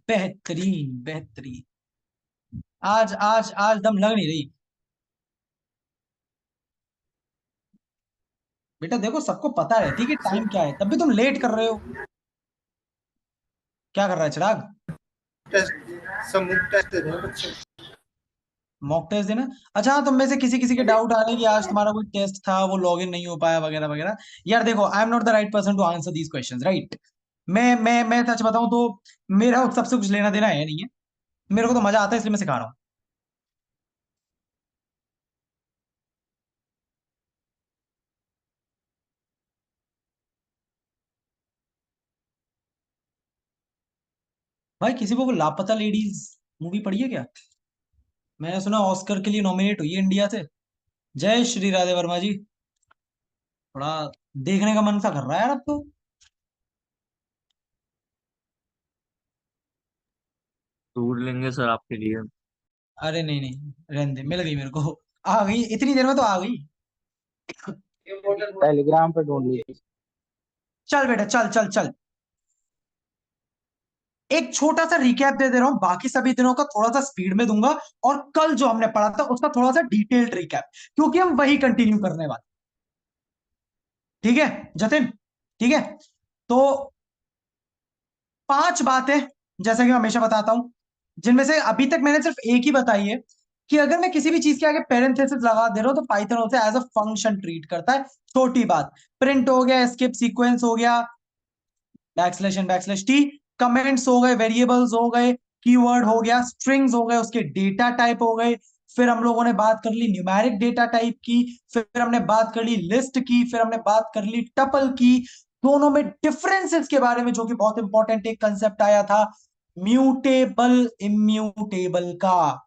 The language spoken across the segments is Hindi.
बेहतरीन बेहतरीन। आज आज आज दम लग नहीं रही। बेटा देखो, सबको पता रहती है कि टाइम क्या है, तब भी तुम लेट कर रहे हो। क्या कर रहा है चिराग? टेस्ट सब मुफ्त टेस्ट दे रहे हैं बच्चे। मॉक टेस्ट देना? अच्छा हाँ, तुम में से किसी किसी के डाउट आ रहे हैं कि आज तुम्हारा कोई टेस्ट था, वो लॉगिन नहीं हो पाया वगैरह वगैरह। यार देखो, I am not the right person to answer these questions, right? मैं सच बताऊं तो मेरा उस सबसे कुछ लेना देना है नहीं है। मेरे को तो मजा आता है, इसलिए मैं सिखा रहा हूँ। भाई किसी को वो लापता लेडीज मूवी पढ़ी है क्या? मैंने सुना ऑस्कर के लिए नॉमिनेट हुई है इंडिया से। जय श्री राधे वर्मा जी। थोड़ा देखने का मन सा कर रहा है यार अब तो। ढूंढ लेंगे सर आपके लिए। अरे नहीं नहीं, रहने दे, मिल गई मेरे को। आ गई इतनी देर में तो आ गई। टेलीग्राम पे ढूंढ लीजिए। चल बेटा, चल चल चल। एक छोटा सा रिकैप दे दे रहा हूं, बाकी सभी दिनों का थोड़ा सा स्पीड में दूंगा। और कल जो हमने पढ़ा था उसका थोड़ा सा डिटेल्ड रिकैप, क्योंकि हम वही कंटिन्यू करने वाले। ठीक है जतिन? ठीक है। तो 5 बातें, जैसा कि मैं हमेशा बताता हूं, जिनमें से अभी तक मैंने सिर्फ एक ही बताई है, कि अगर मैं किसी भी चीज के आगे पेरेंथेसिस लगा दे रहा हूं तो पाइथन उसे एज अ फंक्शन ट्रीट करता है। छोटी बात, प्रिंट हो गया, एस्केप सीक्वेंस हो गया, backslash and backslash T, comments हो गए, वेरिएबल्स हो गए, कीवर्ड हो गया, स्ट्रिंग्स हो गए, उसके डेटा टाइप हो गए। फिर हम लोगों ने बात कर ली न्यूमेरिक डेटा टाइप की। फिर हमने बात कर ली लिस्ट की। फिर हमने बात कर ली टपल की। दोनों में डिफरेंसेस के बारे में, जो कि बहुत इंपॉर्टेंट एक कंसेप्ट आया था, म्यूटेबल इम्यूटेबल का।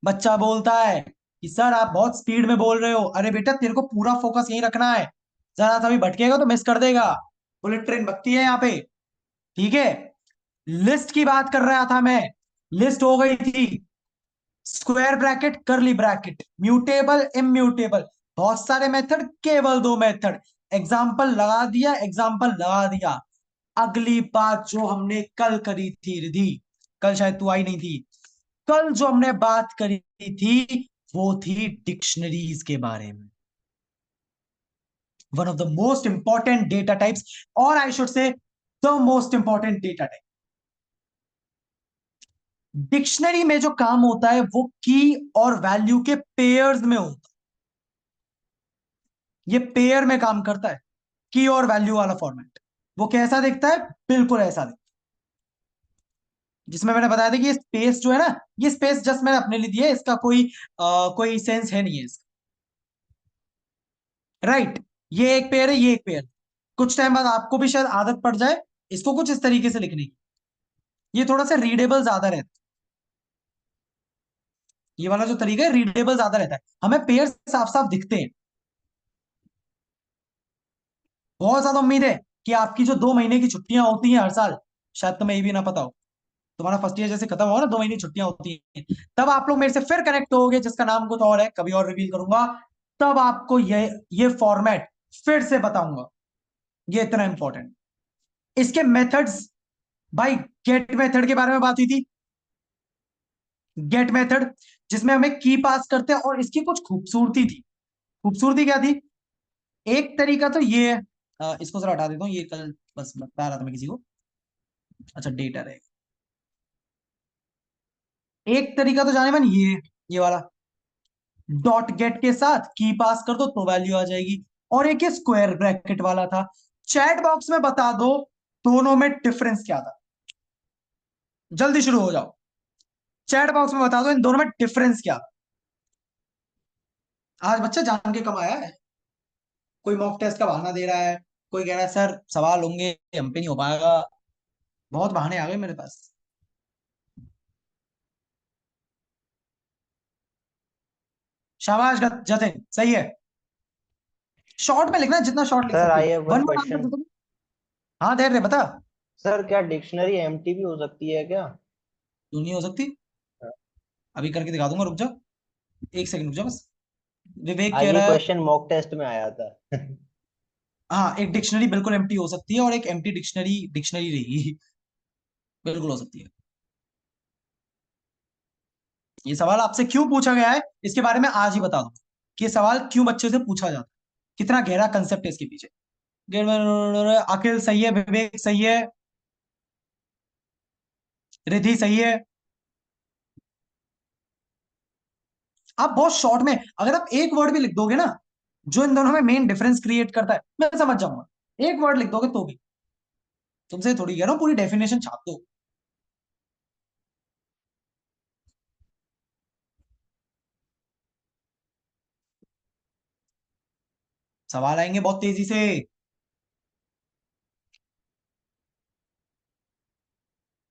बच्चा बोलता है कि सर आप बहुत स्पीड में बोल रहे हो। अरे बेटा, तेरे को पूरा फोकस यहीं रखना है। जरा सा भी भटकेगा तो मिस कर देगा। बुलेट ट्रेन भगती है यहाँ पे। ठीक है। लिस्ट की बात कर रहा था मैं। लिस्ट हो गई थी स्क्वायर ब्रैकेट करली ब्रैकेट, म्यूटेबल इम्यूटेबल। बहुत सारे मेथड, केवल 2 मेथड। एग्जाम्पल लगा दिया, एग्जाम्पल लगा दिया। अगली बात जो हमने कल करी थी रिधि, कल शायद तू आई नहीं थी। कल जो हमने बात करी थी वो थी डिक्शनरीज के बारे में। One of the most important data types, और I should say the most important data type. Dictionary में जो काम होता है वो की और वैल्यू के पेयर्स में होता है। ये पेयर में काम करता है, की और वैल्यू वाला फॉर्मेट। वो कैसा दिखता है? बिल्कुल ऐसा दिखता है, जिसमें मैंने बताया था कि ये स्पेस जो है ना, ये स्पेस जस्ट मैंने अपने लिए दिया है, इसका कोई सेंस है नहीं है इसका। राइट? ये एक पेयर है, ये एक पेयर। कुछ टाइम बाद आपको भी शायद आदत पड़ जाए इसको कुछ इस तरीके से लिखने की। ये थोड़ा सा रीडेबल ज्यादा रहता है। ये वाला जो तरीका है रीडेबल ज्यादा रहता है, हमें पेयर साफ साफ दिखते हैं। बहुत ज्यादा उम्मीद है कि आपकी जो 2 महीने की छुट्टियां होती हैं हर साल, शायद तुम्हें ये भी ना पता हो, तुम्हारा फर्स्ट ईयर जैसे खत्म हो ना, 2 महीने की छुट्टियां होती हैं, तब आप लोग मेरे से फिर कनेक्ट होगे, जिसका नाम कुछ और है, कभी और रिवील करूंगा। तब आपको ये फॉर्मेट फिर से बताऊंगा। ये इतना इंपॉर्टेंट। इसके मेथड्स, भाई गेट मेथड के बारे में बात हुई थी। गेट मेथड, जिसमें हमें की पास करते हैं, और इसकी कुछ खूबसूरती थी। खूबसूरती क्या थी? एक तरीका तो ये है, इसको जरा हटा देता हूँ, ये कल बस बता रहा था मैं किसी को। अच्छा, डेटा रहेगा। एक तरीका तो जाने मन ये वाला, डॉट गेट के साथ की पास कर दो तो वैल्यू आ जाएगी। और एक ये स्क्वायर ब्रैकेट वाला था। चैट बॉक्स में बता दो दोनों में डिफरेंस क्या था। जल्दी शुरू हो जाओ, चैट बॉक्स में बता दो इन दोनों में डिफरेंस क्या था। आज बच्चा जान के कमाया है। कोई मॉक टेस्ट का बहाना दे रहा है, कोई कह रहा है सर सवाल होंगे, हम पे नहीं हो पाएगा। बहुत बहाने आ गए मेरे पास। शाबाश जतिन, सही है। शॉर्ट में लिखना जितना शॉर्ट लिख सर सकते आई हो। Have one one word answer question. दे दो। हाँ धैर्य, बता। सर क्या डिक्शनरी एम्प्टी भी हो सकती है क्या? क्यों नहीं हो सकती? अभी करके दिखा दूंगा, रुक जा। 1 सेकंड रुक जा बस। विवेक कह ये रहा है। क्वेश्चन मॉक टेस्ट में आया था। हाँ, एक डिक्शनरी बिल्कुल एम्प्टी हो सकती है, और एक एम्प्टी डिक्शनरी डिक्शनरी रहेगी। बिल्कुल हो सकती है। ये सवाल आपसे क्यों पूछा गया है इसके बारे में आज ही बता दूं कि ये सवाल क्यों बच्चे से पूछा जाता है, कितना गहरा कंसेप्ट है इसके पीछे। अखिल सही है, विवेक सही है, रिधि सही है। आप बहुत शॉर्ट में अगर आप एक वर्ड भी लिख दोगे ना जो इन दोनों में मेन डिफरेंस क्रिएट करता है, मैं समझ जाऊंगा। एक वर्ड लिख दोगे तो भी, तुमसे थोड़ी कह रहा हूं पूरी डेफिनेशन छाप दो। सवाल आएंगे बहुत तेजी से।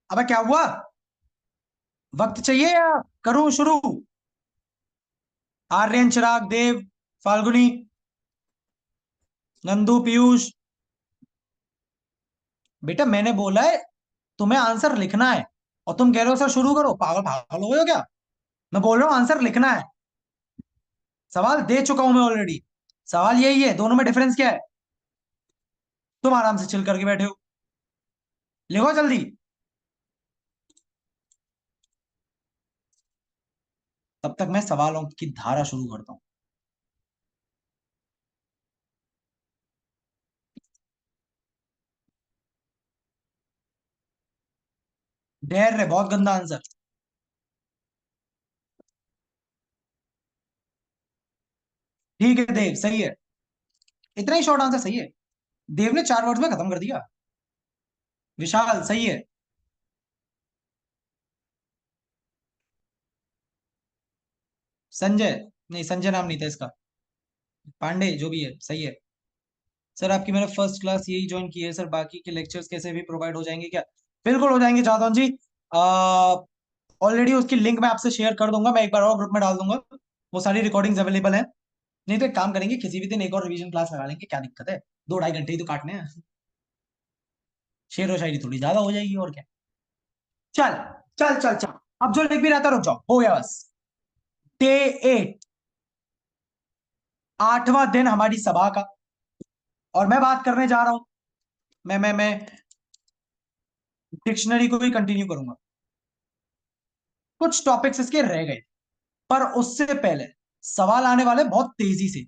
अबे क्या हुआ, वक्त चाहिए या करूं शुरू? आर्यन, चिराग, देव, फाल्गुनी, नंदू, पीयूष। बेटा मैंने बोला है तुम्हें आंसर लिखना है और तुम कह रहे हो सर शुरू करो। पागल पागल हो गए हो क्या? मैं बोल रहा हूं आंसर लिखना है। सवाल दे चुका हूं मैं ऑलरेडी। सवाल यही है, दोनों में डिफरेंस क्या है? तुम आराम से चिल करके बैठे हो, लिखो जल्दी। तब तक मैं सवालों की धारा शुरू करता हूं। धैर्य, बहुत गंदा आंसर। ठीक है देव सही है, इतना ही शॉर्ट आंसर सही है। देव ने 4 वर्ड्स में खत्म कर दिया। विशाल सही है। संजय, नहीं संजय नाम नहीं था इसका। पांडे, जो भी है सही है। सर आपकी मैंने फर्स्ट क्लास यही ज्वाइन की है सर, बाकी के लेक्चर्स कैसे भी प्रोवाइड हो जाएंगे क्या? बिल्कुल हो जाएंगे जादौन जी। ऑलरेडी उसकी लिंक मैं आपसे शेयर कर दूंगा, मैं एक बार और ग्रुप में डाल दूंगा। वो सारी रिकॉर्डिंग्स अवेलेबल है। नहीं तो एक काम करेंगे, किसी भी दिन एक और रिवीजन क्लास लगा लेंगे, क्या दिक्कत है? 2 ढाई घंटे ही तो काटने हैं। शेर व शायरी थोड़ी ज्यादा हो जाएगी और क्या। चल चल चल चल, अब जो लिख भी रहा था रुक जाओ, हो गया बस। डे 8, 8वां दिन हमारी सभा का, और मैं बात करने जा रहा हूं। मैं डिक्शनरी को ही कंटिन्यू करूंगा। कुछ टॉपिक्स इसके रह गए, पर उससे पहले सवाल आने वाले बहुत तेजी से।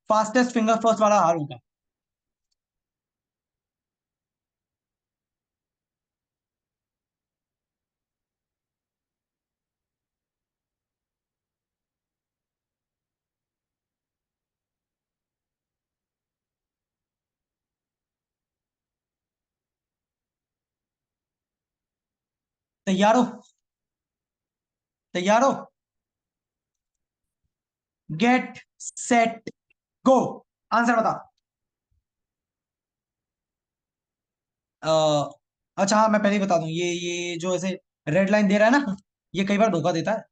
फास्टेस्ट फिंगर फर्स्ट वाला हार होगा। तैयार हो? तैयार हो? Get set go. आंसर बता। अच्छा हाँ, मैं पहले ही बता दूं, ये जो ऐसे रेड लाइन दे रहा है ना, ये कई बार धोखा देता है।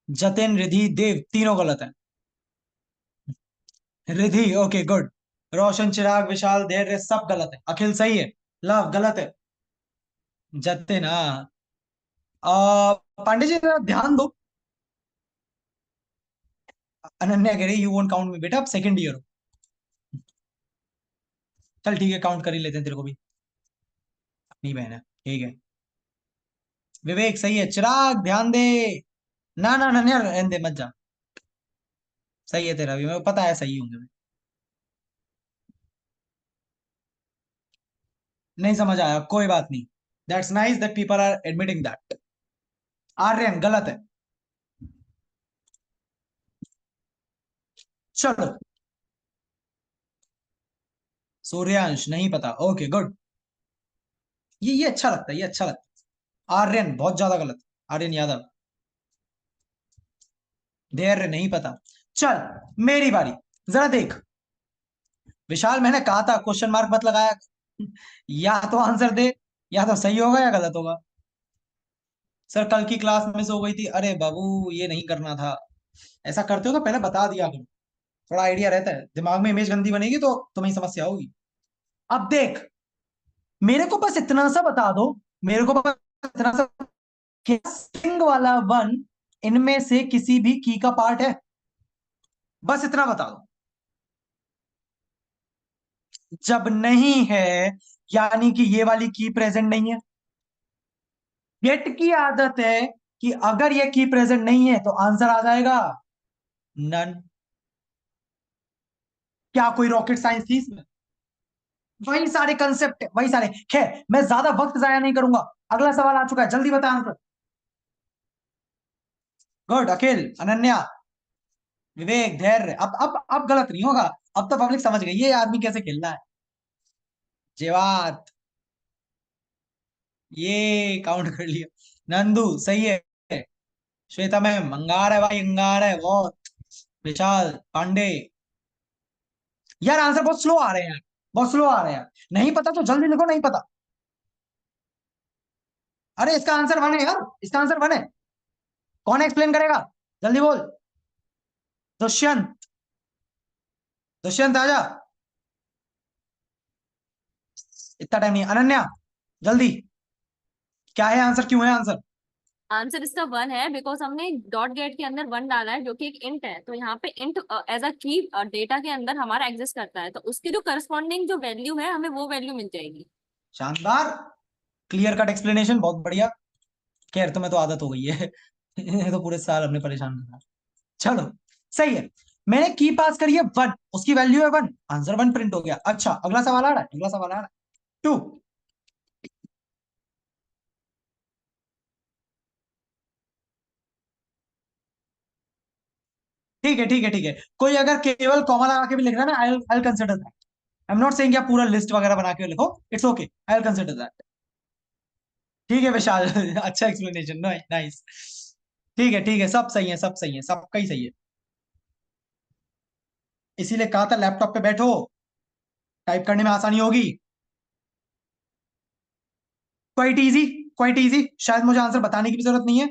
जतिन, रिधि, देव तीनों गलत है। Riddhi okay good. रोशन, चिराग, विशाल, धैर्य सब गलत है। अखिल सही है। लव गलत है। जतिन हाँ। पांडे जी जरा ध्यान दो। अनन्या कह रही यू वोंट काउंट मी, बेटा आप सेकंड ईयर हो। चल ठीक है, काउंट कर ही लेते हैं तेरे को भी, अपनी बहन है। ठीक है। विवेक सही है। चिराग ध्यान दे। ना ना ना यार, रहने दे मत जा। सही है तेरा भी, मेरे को पता है सही होंगे। नहीं समझ आया, कोई बात नहीं। That's nice that people are admitting that. Aryan गलत है। चलो। सूर्यांश नहीं पता, ओके गुड। ये अच्छा लगता है, ये अच्छा लगता है। आर्यन बहुत ज्यादा गलत। आर्यन यादव। धैर्य नहीं पता। चल मेरी बारी, जरा देख। विशाल मैंने कहा था क्वेश्चन मार्क मत लगाया, या तो आंसर दे, या तो सही होगा या गलत होगा। सर कल की क्लास मिस हो गई थी, अरे बाबू ये नहीं करना था। ऐसा करते हो तो पहले बता दिया करो, थोड़ा आइडिया रहता है, दिमाग में इमेज गंदी बनेगी तो तुम्हें समस्या होगी। अब देख, मेरे को बस इतना सा बता दो, मेरे को बस इतना सा, कि स्ट्रिंग वाला वन इनमें से किसी भी की का पार्ट है? बस इतना बता दो। जब नहीं है यानी कि ये वाली की प्रेजेंट नहीं है। गेट की आदत है कि अगर ये की प्रेजेंट नहीं है तो आंसर आ जाएगा नन। क्या कोई रॉकेट साइंस थी इसमें? वही सारे कंसेप्ट, वही सारे। खैर, मैं ज्यादा वक्त जाया नहीं करूंगा। अगला सवाल आ चुका है, जल्दी बता आंसर। गुड, अखिल, अनन्या, विवेक, धैर्य। अब गलत नहीं होगा। अब तो पब्लिक समझ गई है ये आदमी कैसे खेलना है। जेवात, ये काउंट कर लिया। नंदू सही है। श्वेता मैम, अंगार है भाई, अंगार है बहुत। विशाल पांडे। यार आंसर बहुत स्लो आ रहे हैं यार, बहुत स्लो आ रहे हैं यार। नहीं पता तो जल्दी लिखो, नहीं पता। अरे इसका आंसर वन है यार, इसका आंसर वन है। कौन एक्सप्लेन करेगा? जल्दी बोल। दुष्यंत, दुष्यंत आजा। इतना टाइम नहीं। अनन्या, जल्दी। क्या है आंसर, क्यों है आंसर? आंसर इसका वन है बिकॉज हमने डॉट गेट के अंदर वन डाला है जो कि एक इंट है, तो यहाँ पे इंट एज अ की डेटा के अंदर हमारा एग्जिस्ट करता है, तो उसकी जो करस्पॉन्डिंग जो वैल्यू है हमें वो वैल्यू मिल जाएगी। शानदार, क्लियर कट एक्सप्लेनेशन, बहुत बढ़िया। खैर तुम्हें तो आदत हो गई है। ये तो पूरे साल हमने परेशान करा। चलो, सही है। मैंने की पास करी है वन, उसकी वैल्यू है वन, आंसर वन प्रिंट हो गया। अच्छा, अगला सवाल आ रहा है, अगला सवाल आ रहा है। टू। ठीक है, ठीक है, ठीक है। कोई अगर केवल कॉमा लगा के भी लिख रहा है ना, I I consider that. I am not saying आप पूरा लिस्ट वगैरह बना के लिखो, it's okay, I will consider that. ठीक है विशाल। अच्छा एक्सप्लेनेशन, नाइस। ठीक है, ठीक है, सब सही है, सब सही है, सबका ही सही है। इसीलिए कहा था लैपटॉप पे बैठो, टाइप करने में आसानी होगी। क्वाइट इजी, क्वाइट इजी, शायद मुझे आंसर बताने की भी जरूरत नहीं है।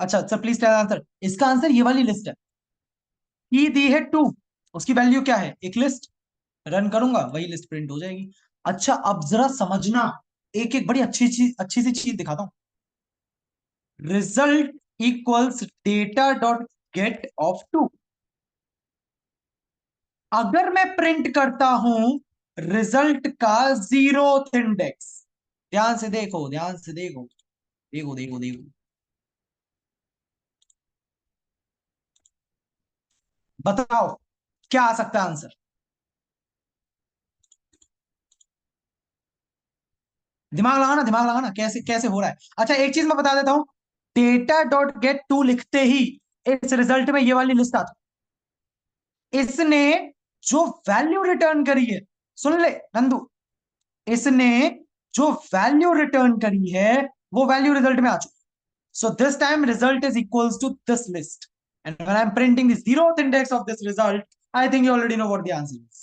अच्छा सर, प्लीज टेल आंसर। इसका आंसर ये वाली लिस्ट है। ई दी है टू, उसकी वैल्यू क्या है? एक लिस्ट। रन करूंगा, वही लिस्ट प्रिंट हो जाएगी। अच्छा, अब जरा समझना। एक एक बड़ी अच्छी चीज, अच्छी सी चीज दिखाता हूं। Result equals data dot get of two. अगर मैं प्रिंट करता हूं रिजल्ट का जीरोथ इंडेक्स, ध्यान से देखो, ध्यान से देखो, देखो देखो देखो, बताओ क्या आ सकता है आंसर? दिमाग लगाना, दिमाग लगाना, कैसे कैसे हो रहा है। अच्छा, एक चीज मैं बता देता हूं। डेटा डॉट गेट टू लिखते ही इस रिजल्ट में ये वाली लिस्ट आती। इसने जो वैल्यू रिटर्न करी है, सुन ले नंदू, इसने जो वैल्यू रिटर्न करी है वो वैल्यू रिजल्ट में आ चुकी। So this time result is equals to this list. And when I'm printing the zeroth index of this result, I think you already know what the answer is.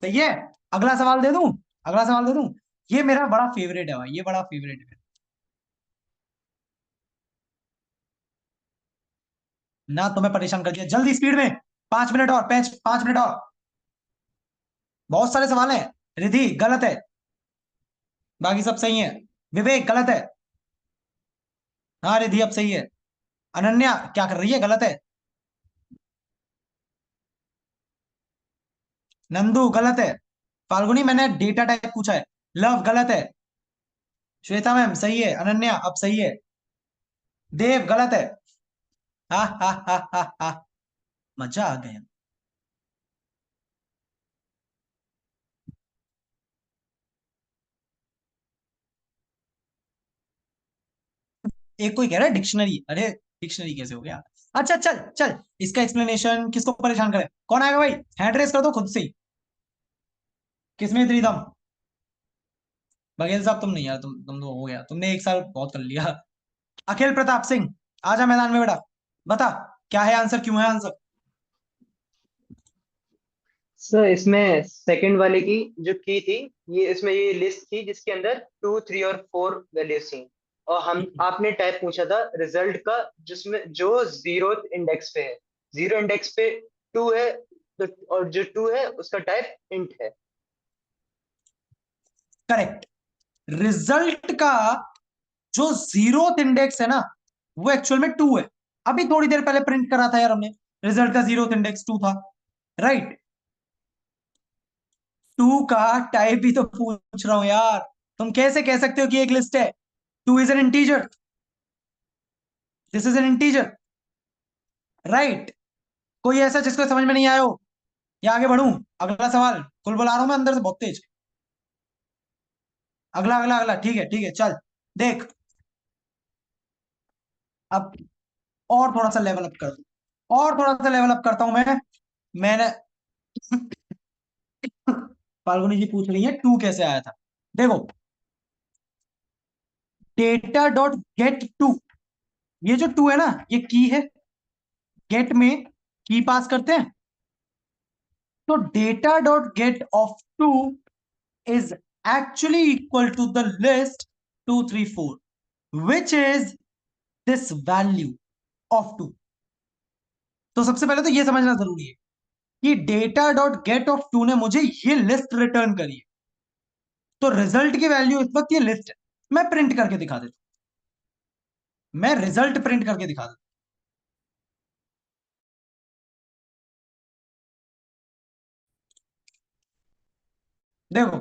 सही है? अगला सवाल दे दूं? अगला सवाल दे दूं? ये मेरा बड़ा फेवरेट है भाई, ये बड़ा फेवरेट है ना। तुम्हें परेशान कर दिया, जल्दी स्पीड में। 5 मिनट और, 5 मिनट और। बहुत सारे सवाल हैं। रिधि गलत है, बाकी सब सही है। विवेक गलत है। हाँ रिधि अब सही है। अनन्या क्या कर रही है? गलत है। नंदू गलत है। फाल्गुनी मैंने डेटा टाइप पूछा है। लव गलत है। श्वेता मैम सही है। अनन्या अब सही है। देव गलत है। हा हा हा हा हा, मजा आ गया। एक कोई कह रहा है डिक्शनरी, अरे डिक्शनरी कैसे हो गया? अच्छा चल चल, इसका एक्सप्लेनेशन किसको परेशान करे? कौन आएगा भाई? हैंड रेस कर दो खुद से ही। किसमें इतनी दम? बघेल साहब तुम नहीं यार, तुम तो हो गया, तुमने एक साल बहुत कर लिया। अखिल प्रताप सिंह, आजा मैदान में बेटा। बता क्या है आंसर, क्यों है आंसर? सर इसमें सेकंड वाले की जो की थी, ये इसमें ये लिस्ट थी जिसके अंदर 2, 3 और 4 वैल्यूज थी। और हम आपने टाइप पूछा था रिजल्ट का, जिसमें जो जीरो इंडेक्स पे है, जीरो इंडेक्स पे 2 है, तो और जो 2 है उसका टाइप इंट है। करेक्ट। रिजल्ट का जो जीरोथ इंडेक्स है ना, वो एक्चुअल में टू है। अभी थोड़ी देर पहले प्रिंट करा था यार हमने, रिजल्ट का जीरोथ इंडेक्स टू था। राइट। टू का टाइप भी तो पूछ रहा हूं यार। तुम कैसे कह सकते हो कि एक लिस्ट है? 2 is an integer, this is an integer, right? कोई ऐसा जिसको समझ में नहीं आया हो, या आगे बढ़ूं? अगला सवाल, कुल बुला रहा हूं मैं अंदर से बहुत तेज। अगला अगला अगला, ठीक है, चल देख, अब और थोड़ा सा लेवल अप कर दूं, और थोड़ा सा लेवल अप करता हूं मैंने फाल्गुनी जी पूछ रही है 2 कैसे आया था। देखो, डेटा डॉट गेट 2, ये जो 2 है ना, ये की है, गेट में की पास करते हैं, तो data dot get of 2 is actually equal to the list 234, which is this value of 2। तो सबसे पहले तो ये समझना जरूरी है कि डेटा डॉट गेट ऑफ 2 ने मुझे ये लिस्ट रिटर्न करी है, तो रिजल्ट की वैल्यू इस वक्त ये लिस्ट है। मैं प्रिंट करके दिखा देता हूं, मैं रिजल्ट प्रिंट करके दिखा देता हूं। देखो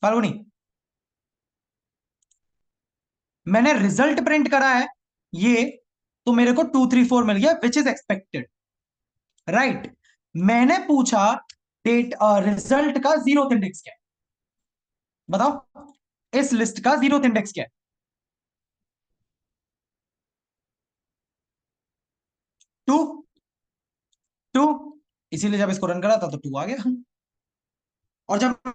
फाल्गुनी, मैंने रिजल्ट प्रिंट करा है ये, तो मेरे को 234 मिल गया, विच इज एक्सपेक्टेड, राइट? मैंने पूछा डेट रिजल्ट का 0th इंडेक्स क्या है, बताओ इस लिस्ट का 0th इंडेक्स क्या है? 2, 2, इसीलिए जब इसको रन करा था तो 2 आ गया। और जब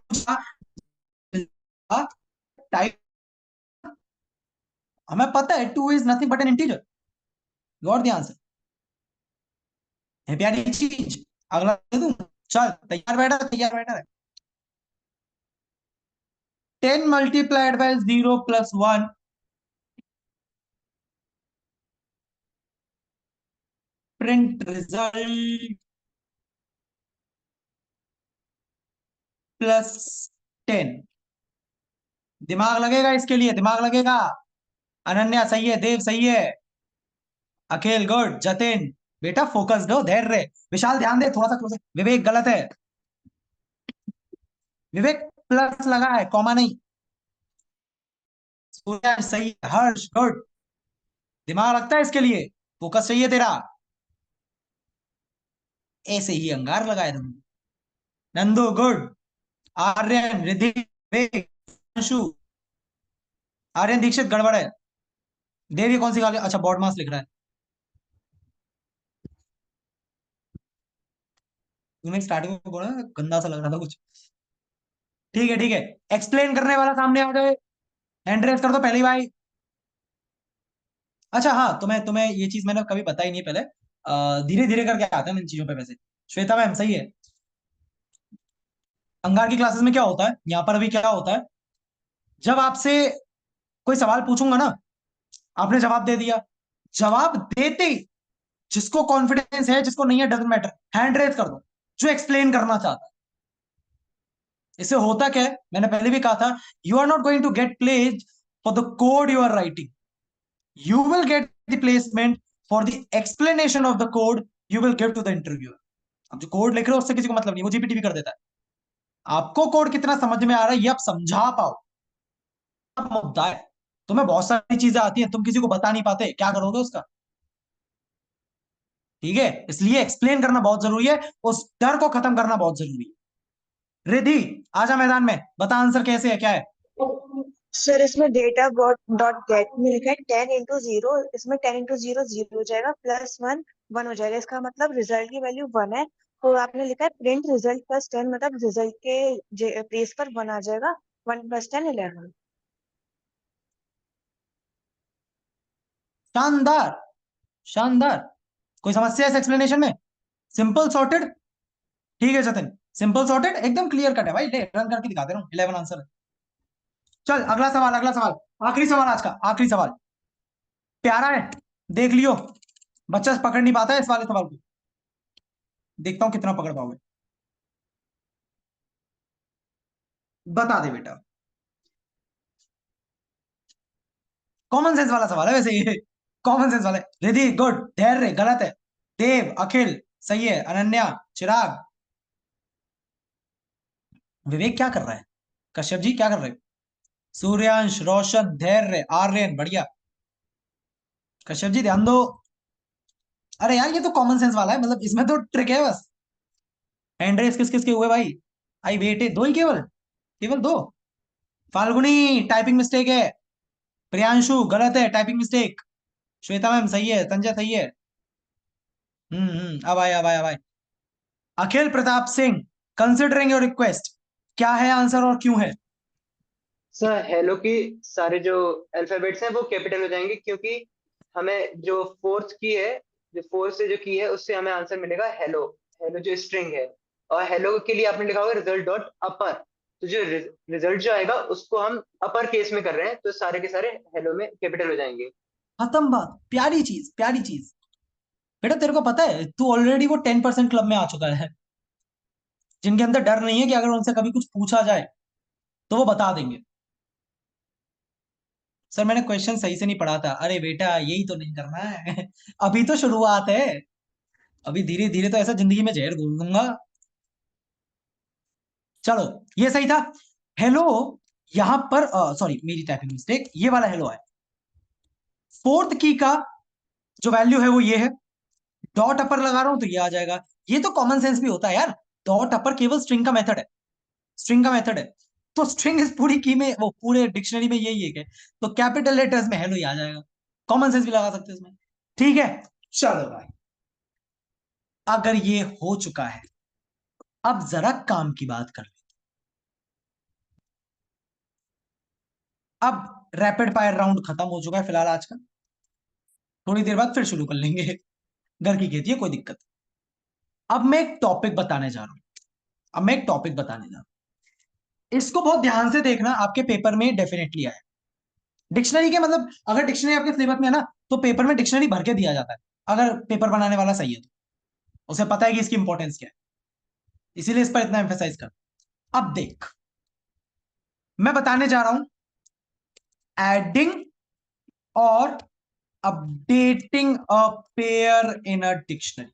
टाइप, हमें पता है 2 is nothing but N integer, got the answer है, प्यारी चीज। अगला दे दूं, चल तैयार बैठा, तैयार बैठा है। 10 multiplied by 0 plus 1 print result plus 10। दिमाग लगेगा इसके लिए, दिमाग लगेगा। अनन्या सही है, देव सही है, अखिल गुड, जतिन बेटा फोकस्ड हो, धैर्य। विशाल ध्यान दे थोड़ा सा क्लोज, विवेक गलत है, विवेक प्लस लगा है, कॉमा नहीं। सूर्य सही है, हर्ष गुड, दिमाग लगता है इसके लिए, फोकस चाहिए तेरा। ऐसे ही अंगार लगाए तुमने। नंदू गुड, आर्यन, रिद्धि, विवेक, अंशु, आर्यन दीक्षित गड़बड़ है। देवी कौन सी गाली, अच्छा बॉड मास लिख रहा है, तूने स्टार्टिंग में बोला ना, गंदा सा लग रहा था कुछ। ठीक है, एक्सप्लेन करने वाला सामने आ जाए, हैंड रेस कर दो पहली भाई। अच्छा हाँ, तुम्हें ये चीज मैंने कभी बताई नहीं पहले, धीरे धीरे करके आते हैं इन चीजों पे। वैसे श्वेता मैम सही है, अंगार की क्लासेस में क्या होता है, यहाँ पर अभी क्या होता है, जब आपसे कोई सवाल पूछूंगा ना, आपने जवाब दे दिया, जवाब देते ही जिसको कॉन्फिडेंस है, जिसको नहीं है डजंट मैटर, हैंड रेज कर दो, जो एक्सप्लेन करना चाहता है। इससे होता क्या है, मैंने पहले भी कहा था, you are not going to get place for the code you are writing, you will get the placement for the explanation of the code you will give to the interviewer। अब जो कोड लिख रहे हो उससे किसी को मतलब नहीं, वो जीपीटी भी कर देता है। आपको कोड कितना समझ में आ रहा है ये आप समझा पाओ, अब मुद्दा है। तुम्हें बहुत सारी चीजें आती हैं, तुम किसी को बता नहीं पाते, क्या करोगे उसका? ठीक है, इसलिए एक्सप्लेन करना बहुत जरूरी है, उस डर को खत्म करना बहुत जरूरी है। रिद्धि आजा मैदान में, बता आंसर कैसे है, क्या है? सर इसमें डेटा डॉट गेट में लिखा है 10 इंटू 0, इसमें 10 इंटू 0 0 हो जाएगा, प्लस 1 1 हो जाएगा, इसका मतलब रिजल्ट की वैल्यू 1 है। तो आपने लिखा है प्रिंट रिजल्ट प्लस 10, मतलब रिजल्ट के प्लेस पर 1 आ जाएगा, 1 प्लस 10 11। शानदार, शानदार। कोई समस्या है इस एक्सप्लेनेशन में? सिंपल सॉर्टेड, ठीक है जतिन, सिंपल सॉर्टेड एकदम क्लियर कट है भाई, ले रन करके दिखा दे रहा हूं, 11 आंसर है। चल अगला सवाल, अगला सवाल, आखिरी सवाल, आज का आखिरी सवाल, प्यारा है, देख लियो। बच्चा पकड़ नहीं पाता है इस वाले सवाल को, देखता हूं कितना पकड़ पाओगे। बता दे बेटा, कॉमन सेंस वाला सवाल है वैसे ये, कॉमन सेंस वाला है। रिधि गुड, धैर्य गलत है, देव अखिल सही है, अनन्या, चिराग, विवेक क्या कर रहा है, कश्यप जी क्या कर रहे हो? सूर्यांश, रोशन, धैर्य, आर्यन, बढ़िया। कश्यप जी ध्यान दो। अरे यार ये तो कॉमन सेंस वाला है, मतलब इसमें तो ट्रिक है बस। हैंड रेस किस किस के हुए भाई? आई वेटे दो ही, केवल केवल दो। फाल्गुनी टाइपिंग मिस्टेक है। प्रियांशु गलत है, टाइपिंग मिस्टेक। श्वेता मैम सही है, संजय सही है। अब आए अब आए अब आए। Akhil Pratap Singh, considering your request, क्या है आंसर और क्यों है? सर हेलो की सारे जो अल्फाबेट्स हैं वो कैपिटल हो जाएंगे, क्योंकि हमें जो फोर्थ की है, जो फोर्थ से जो की है उससे हमें आंसर मिलेगा हेलो। हेलो जो स्ट्रिंग है, और हेलो के लिए आपने लिखा होगा रिजल्ट डॉट अपर, तो जो रिजल्ट जो आएगा उसको हम अपर केस में कर रहे हैं, तो सारे के सारे हेलो में कैपिटल हो जाएंगे। खत्म बात, प्यारी चीज प्यारी चीज। बेटा तेरे को पता है तू ऑलरेडी वो 10% क्लब में आ चुका है, जिनके अंदर डर नहीं है कि अगर उनसे कभी कुछ पूछा जाए तो वो बता देंगे। सर मैंने क्वेश्चन सही से नहीं पढ़ा था। अरे बेटा यही तो नहीं करना है अभी तो शुरुआत है, अभी धीरे धीरे तो ऐसा जिंदगी में जहर घोल दूंगा। चलो ये सही था। हेलो यहां पर, सॉरी मेरी टाइपिंग मिस्टेक, ये वाला हेलो है। फोर्थ की का जो वैल्यू है वो ये है। डॉट अपर लगा रहा हूं तो ये आ जाएगा। ये तो कॉमन सेंस भी होता है यार। डॉट अपर केवल स्ट्रिंग का मेथड है, स्ट्रिंग का मेथड है। तो स्ट्रिंग इस पूरी की में, वो पूरे डिक्शनरी में यही है, तो कैपिटल लेटर्स में हेलो ही आ जाएगा। कॉमन सेंस भी लगा सकते हैं इसमें। ठीक है चलो भाई, अगर ये हो चुका है, अब जरा काम की बात कर ले। अब रैपिड फायर राउंड खत्म हो चुका है फिलहाल आज का, थोड़ी देर बाद फिर शुरू कर लेंगे घर की खेती है, कोई दिक्कत नहीं। अब मैं एक टॉपिक बताने जा रहा हूं, अब मैं एक टॉपिक बताने जा रहा हूं, इसको बहुत ध्यान से देखना, आपके पेपर में डेफिनेटली आए। डिक्शनरी के मतलब, अगर डिक्शनरी आपके सिलेबस में है ना, तो पेपर में डिक्शनरी भर के दिया जाता है, अगर पेपर बनाने वाला सही है तो उसे पता है कि इसकी इंपॉर्टेंस क्या है, इसीलिए इस पर इतना एम्फेसाइज कर। अब देख, मैं बताने जा रहा हूं एडिंग और updating a pair in a dictionary.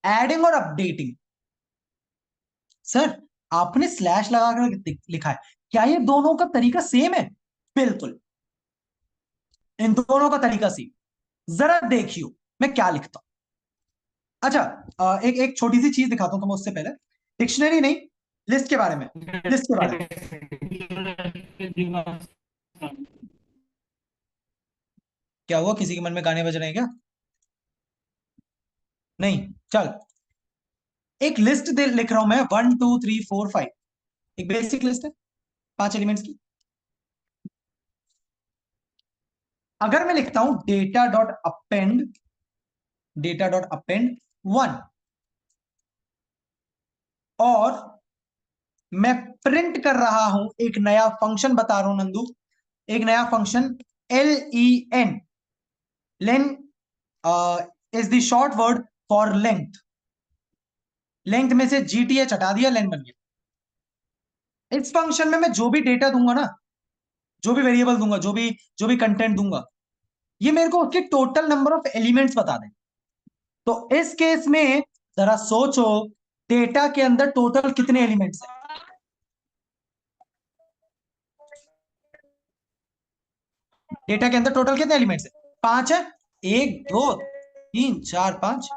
Adding और अपडेटिंग, सर आपने स्लैश लगाकर लिखा है, क्या ये दोनों का तरीका सेम है? बिल्कुल, इन दोनों का तरीका सेम। जरा देखियो मैं क्या लिखता हूं। अच्छा, एक एक छोटी सी चीज दिखाता हूं तुम्हें उससे पहले, डिक्शनरी नहीं, लिस्ट के बारे में, लिस्ट के बारे में। क्या हुआ, किसी के मन में गाने बज रहे हैं क्या? नहीं, चल एक लिस्ट दे लिख रहा हूं मैं, 1 2 3 4 5, एक बेसिक लिस्ट है 5 एलिमेंट्स की। अगर मैं लिखता हूं डेटा डॉट अपेंड 1, और मैं प्रिंट कर रहा हूं एक नया फंक्शन, बता रहा हूं नंदू, एक नया function len, lane is the short word for length, length में से GTH हटा दिया, लेन बन गया। इस फंक्शन में मैं जो भी डेटा दूंगा ना, जो भी वेरिएबल दूंगा, जो भी कंटेंट दूंगा, ये मेरे को उसके टोटल नंबर ऑफ एलिमेंट्स बता दें। तो इस केस में जरा सोचो, डेटा के अंदर टोटल कितने एलिमेंट्स हैं? डेटा के अंदर टोटल कितने एलिमेंट्स हैं? 5 है। 1 2 3 4 5।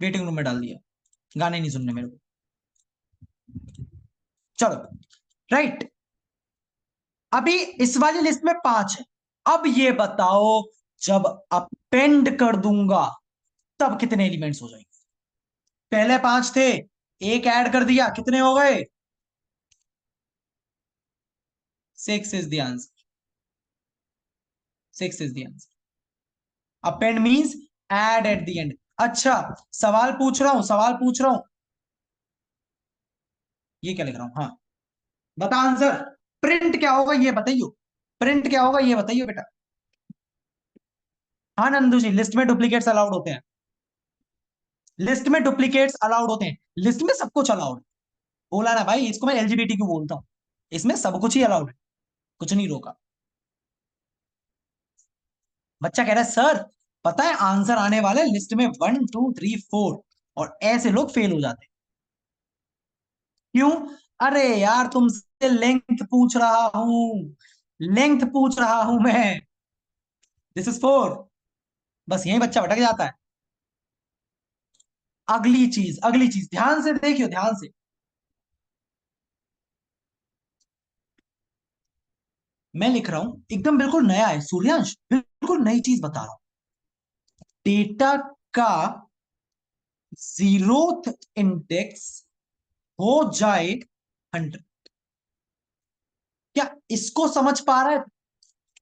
वेटिंग रूम में डाल दिया, गाने नहीं सुनने मेरे को। चलो राइट, अभी इस वाली लिस्ट में 5 है। अब ये बताओ, जब अपेंड कर दूंगा तब कितने एलिमेंट्स हो जाएंगे? पहले 5 थे, एक ऐड कर दिया, कितने हो गए? 6 is the answer, 6 is the answer. Append means add at the end. अच्छा, सवाल पूछ रहा हूं, सवाल पूछ रहा हूं, ये क्या लिख रहा हूं, हाँ बता आंसर। प्रिंट क्या होगा ये बताइयो, प्रिंट क्या होगा ये बताइयो बेटा। हाँ नंदू जी, लिस्ट में डुप्लीकेट्स अलाउड होते हैं, लिस्ट में डुप्लीकेट्स अलाउड होते हैं, लिस्ट में सब कुछ अलाउड है। बोला ना भाई, इसको मैं LGBT क्यों बोलता हूं, इसमें सब कुछ ही अलाउड है, कुछ नहीं रोका। बच्चा कह रहा है सर पता है आंसर आने वाला है लिस्ट में 1 2 3 4, और ऐसे लोग फेल हो जाते हैं। क्यों? अरे यार तुमसे लेंथ पूछ रहा हूं, लेंथ पूछ रहा हूं मैं। This is 4। बस यही बच्चा भटक जाता है। अगली चीज ध्यान से देखियो, ध्यान से। मैं लिख रहा हूं एकदम बिल्कुल नया है सूर्यांश, बिल्कुल नई चीज बता रहा हूं। डेटा का जीरोथ इंडेक्स हो जाए 100। क्या इसको समझ पा रहा है?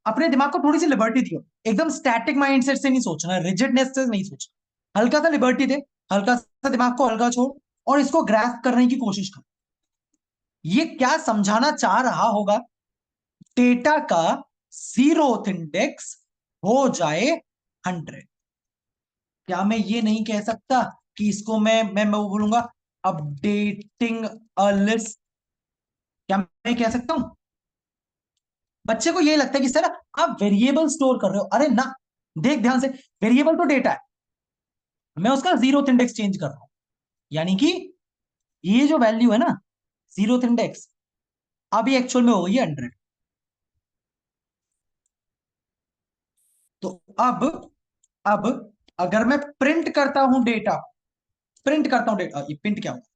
अपने दिमाग को थोड़ी सी लिबर्टी दियो, एकदम स्टैटिक माइंडसेट से नहीं सोचना, रिजिडनेस से नहीं सोचना, हल्का सा लिबर्टी दे, हल्का सा दिमाग को हल्का छोड़ और इसको ग्रास्प करने की कोशिश कर। ये क्या समझाना चाह रहा होगा? डेटा का जीरोथ इंडेक्स हो जाए 100। क्या मैं ये नहीं कह सकता कि इसको मैं वो बोलूंगा अपडेटिंग अ लिस्ट? क्या मैं कह सकता हूं? बच्चे को ये लगता है कि सर आप वेरिएबल स्टोर कर रहे हो। अरे ना, देख ध्यान से, वेरिएबल तो डेटा है, मैं उसका जीरोथ इंडेक्स चेंज कर रहा हूं। यानी कि ये जो वैल्यू है ना, जीरोथ इंडेक्स, अभी एक्चुअल में हो गई है 100। तो अब अगर मैं प्रिंट करता हूं डेटा, प्रिंट करता हूं डेटा, ये प्रिंट क्या होगा?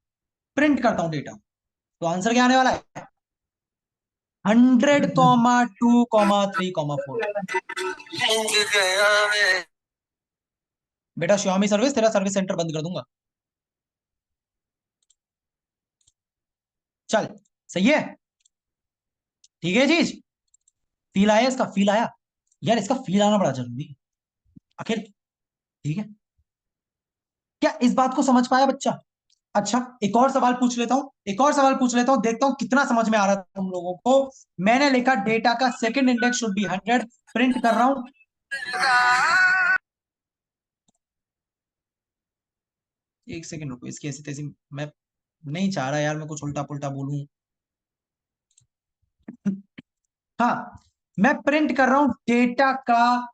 प्रिंट करता हूं डेटा, तो आंसर क्या आने वाला है? 100,2,3,4। बेटा श्योमी सर्विस, तेरा सर्विस सेंटर बंद कर दूंगा। चल, सही है, ठीक है चीज। फील आया इसका? फील आया यार, इसका फील आना बड़ा जरूरी है अखिल, ठीक है? क्या इस बात को समझ पाया बच्चा? अच्छा, एक और सवाल पूछ लेता हूं, एक और सवाल पूछ लेता हूं, देखता हूं कितना समझ में आ रहा था तुम लोगों को। मैंने लिखा डेटा का second index should be 100, print कर रहा हूं। एक सेकंड रुको, इसकी ऐसी तैसी, मैं नहीं चाह रहा यार मैं कुछ उल्टा पुल्टा बोलूं। हाँ, मैं प्रिंट कर रहा हूं डेटा का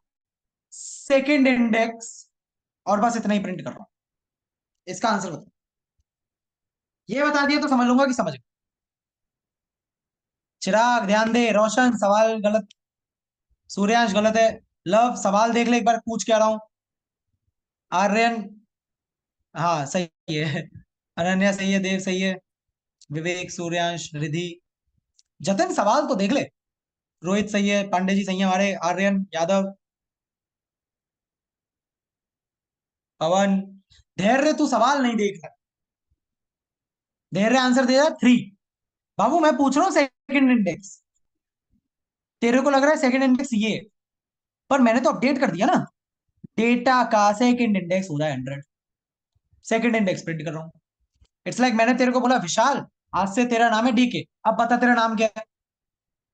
सेकंड इंडेक्स, और बस इतना ही प्रिंट कर रहा हूं। इसका आंसर बताओ। ये बता दिया तो समझ लूंगा कि समझ गए। चिराग ध्यान दे, रोशन सवाल गलत, सूर्यांश गलत है, लव सवाल देख ले एक बार पूछ क्या रहा हूं। आर्यन हाँ सही है, अनन्या सही है, देव सही है, विवेक, सूर्यांश, रिधि, जतन सवाल तो देख ले, रोहित सही है, पांडे जी सही है हमारे, आर्यन, यादव, पवन। धैर्य तू सवाल नहीं देख रहा, धैर्य आंसर दे रहा 3। बाबू मैं पूछ रहा हूँ सेकंड इंडेक्स, तेरे को लग रहा है सेकंड इंडेक्स ये है, पर मैंने तो अपडेट कर दिया ना, डेटा का सेकंड इंडेक्स हो रहा है 100, सेकंड इंडेक्स प्रिंट कर रहा हूं। इट्स लाइक मैंने तेरे को बोला विशाल आज से तेरा नाम है डीके, अब बता तेरा नाम क्या है,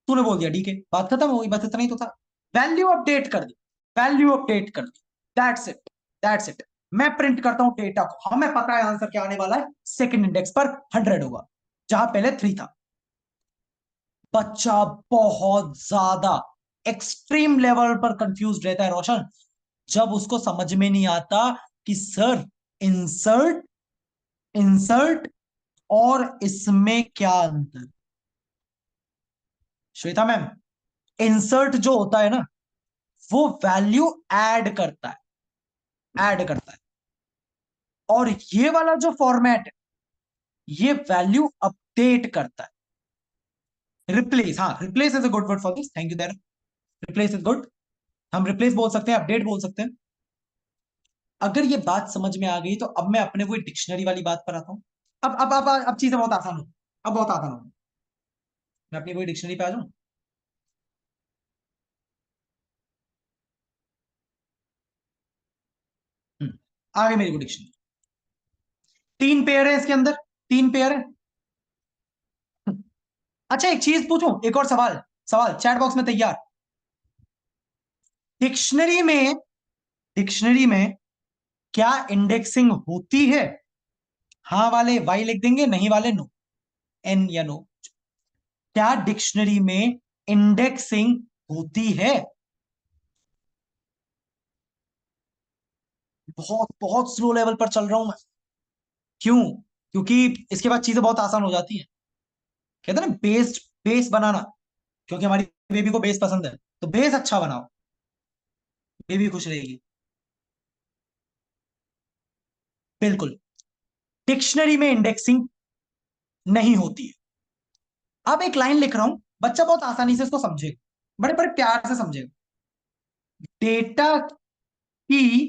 तूने बोल दिया डीके, बात खत्म हो गई, बस इतना ही तो था। वैल्यू अपडेट कर दी, वैल्यू अपडेट कर दी, दैट्स इट, दैट्स इट। मैं प्रिंट करता हूं डेटा को, हमें पता है आंसर क्या आने वाला है, सेकंड इंडेक्स पर 100 होगा जहां पहले 3 था। बच्चा बहुत ज्यादा एक्सट्रीम लेवल पर कंफ्यूज रहता है रोशन, जब उसको समझ में नहीं आता कि सर इंसर्ट, इंसर्ट और इसमें क्या अंतर। श्वेता मैम, इंसर्ट जो होता है ना, वो वैल्यू ऐड करता है, ऐड करता है, और ये वाला जो फॉर्मेट है ये वैल्यू अपडेट करता है। रिप्लेस, हाँ replace is a good word for this, thank you there, replace is good, हम रिप्लेस बोल सकते हैं, अपडेट बोल सकते हैं। अगर ये बात समझ में आ गई तो अब मैं अपने वो डिक्शनरी वाली बात पर आता हूं। अब चीजें बहुत आसान हो, अब बहुत आसान हो, मैं अपनी वही डिक्शनरी पे आ जाऊं। आ गई मेरी वो डिक्शनरी, 3 पेयर है इसके अंदर, 3 पेयर है। अच्छा एक चीज पूछूं, एक और सवाल, सवाल चैट बॉक्स में तैयार। डिक्शनरी में, डिक्शनरी में क्या इंडेक्सिंग होती है? हाँ वाले वाई लिख देंगे, नहीं वाले नो, एन या नो। क्या डिक्शनरी में इंडेक्सिंग होती है? बहुत बहुत स्लो लेवल पर चल रहा हूं मैं, क्यों? क्योंकि इसके बाद चीजें बहुत आसान हो जाती है। कहते हैं ना बेस बेस बनाना, क्योंकि हमारी बेबी को बेस पसंद है, तो बेस अच्छा बनाओ, बेबी खुश रहेगी। बिल्कुल। डिक्शनरी में इंडेक्सिंग नहीं होती है। अब एक लाइन लिख रहा हूं, बच्चा बहुत आसानी से इसको समझेगा, बड़े बड़े प्यार से समझेगा। डेटा की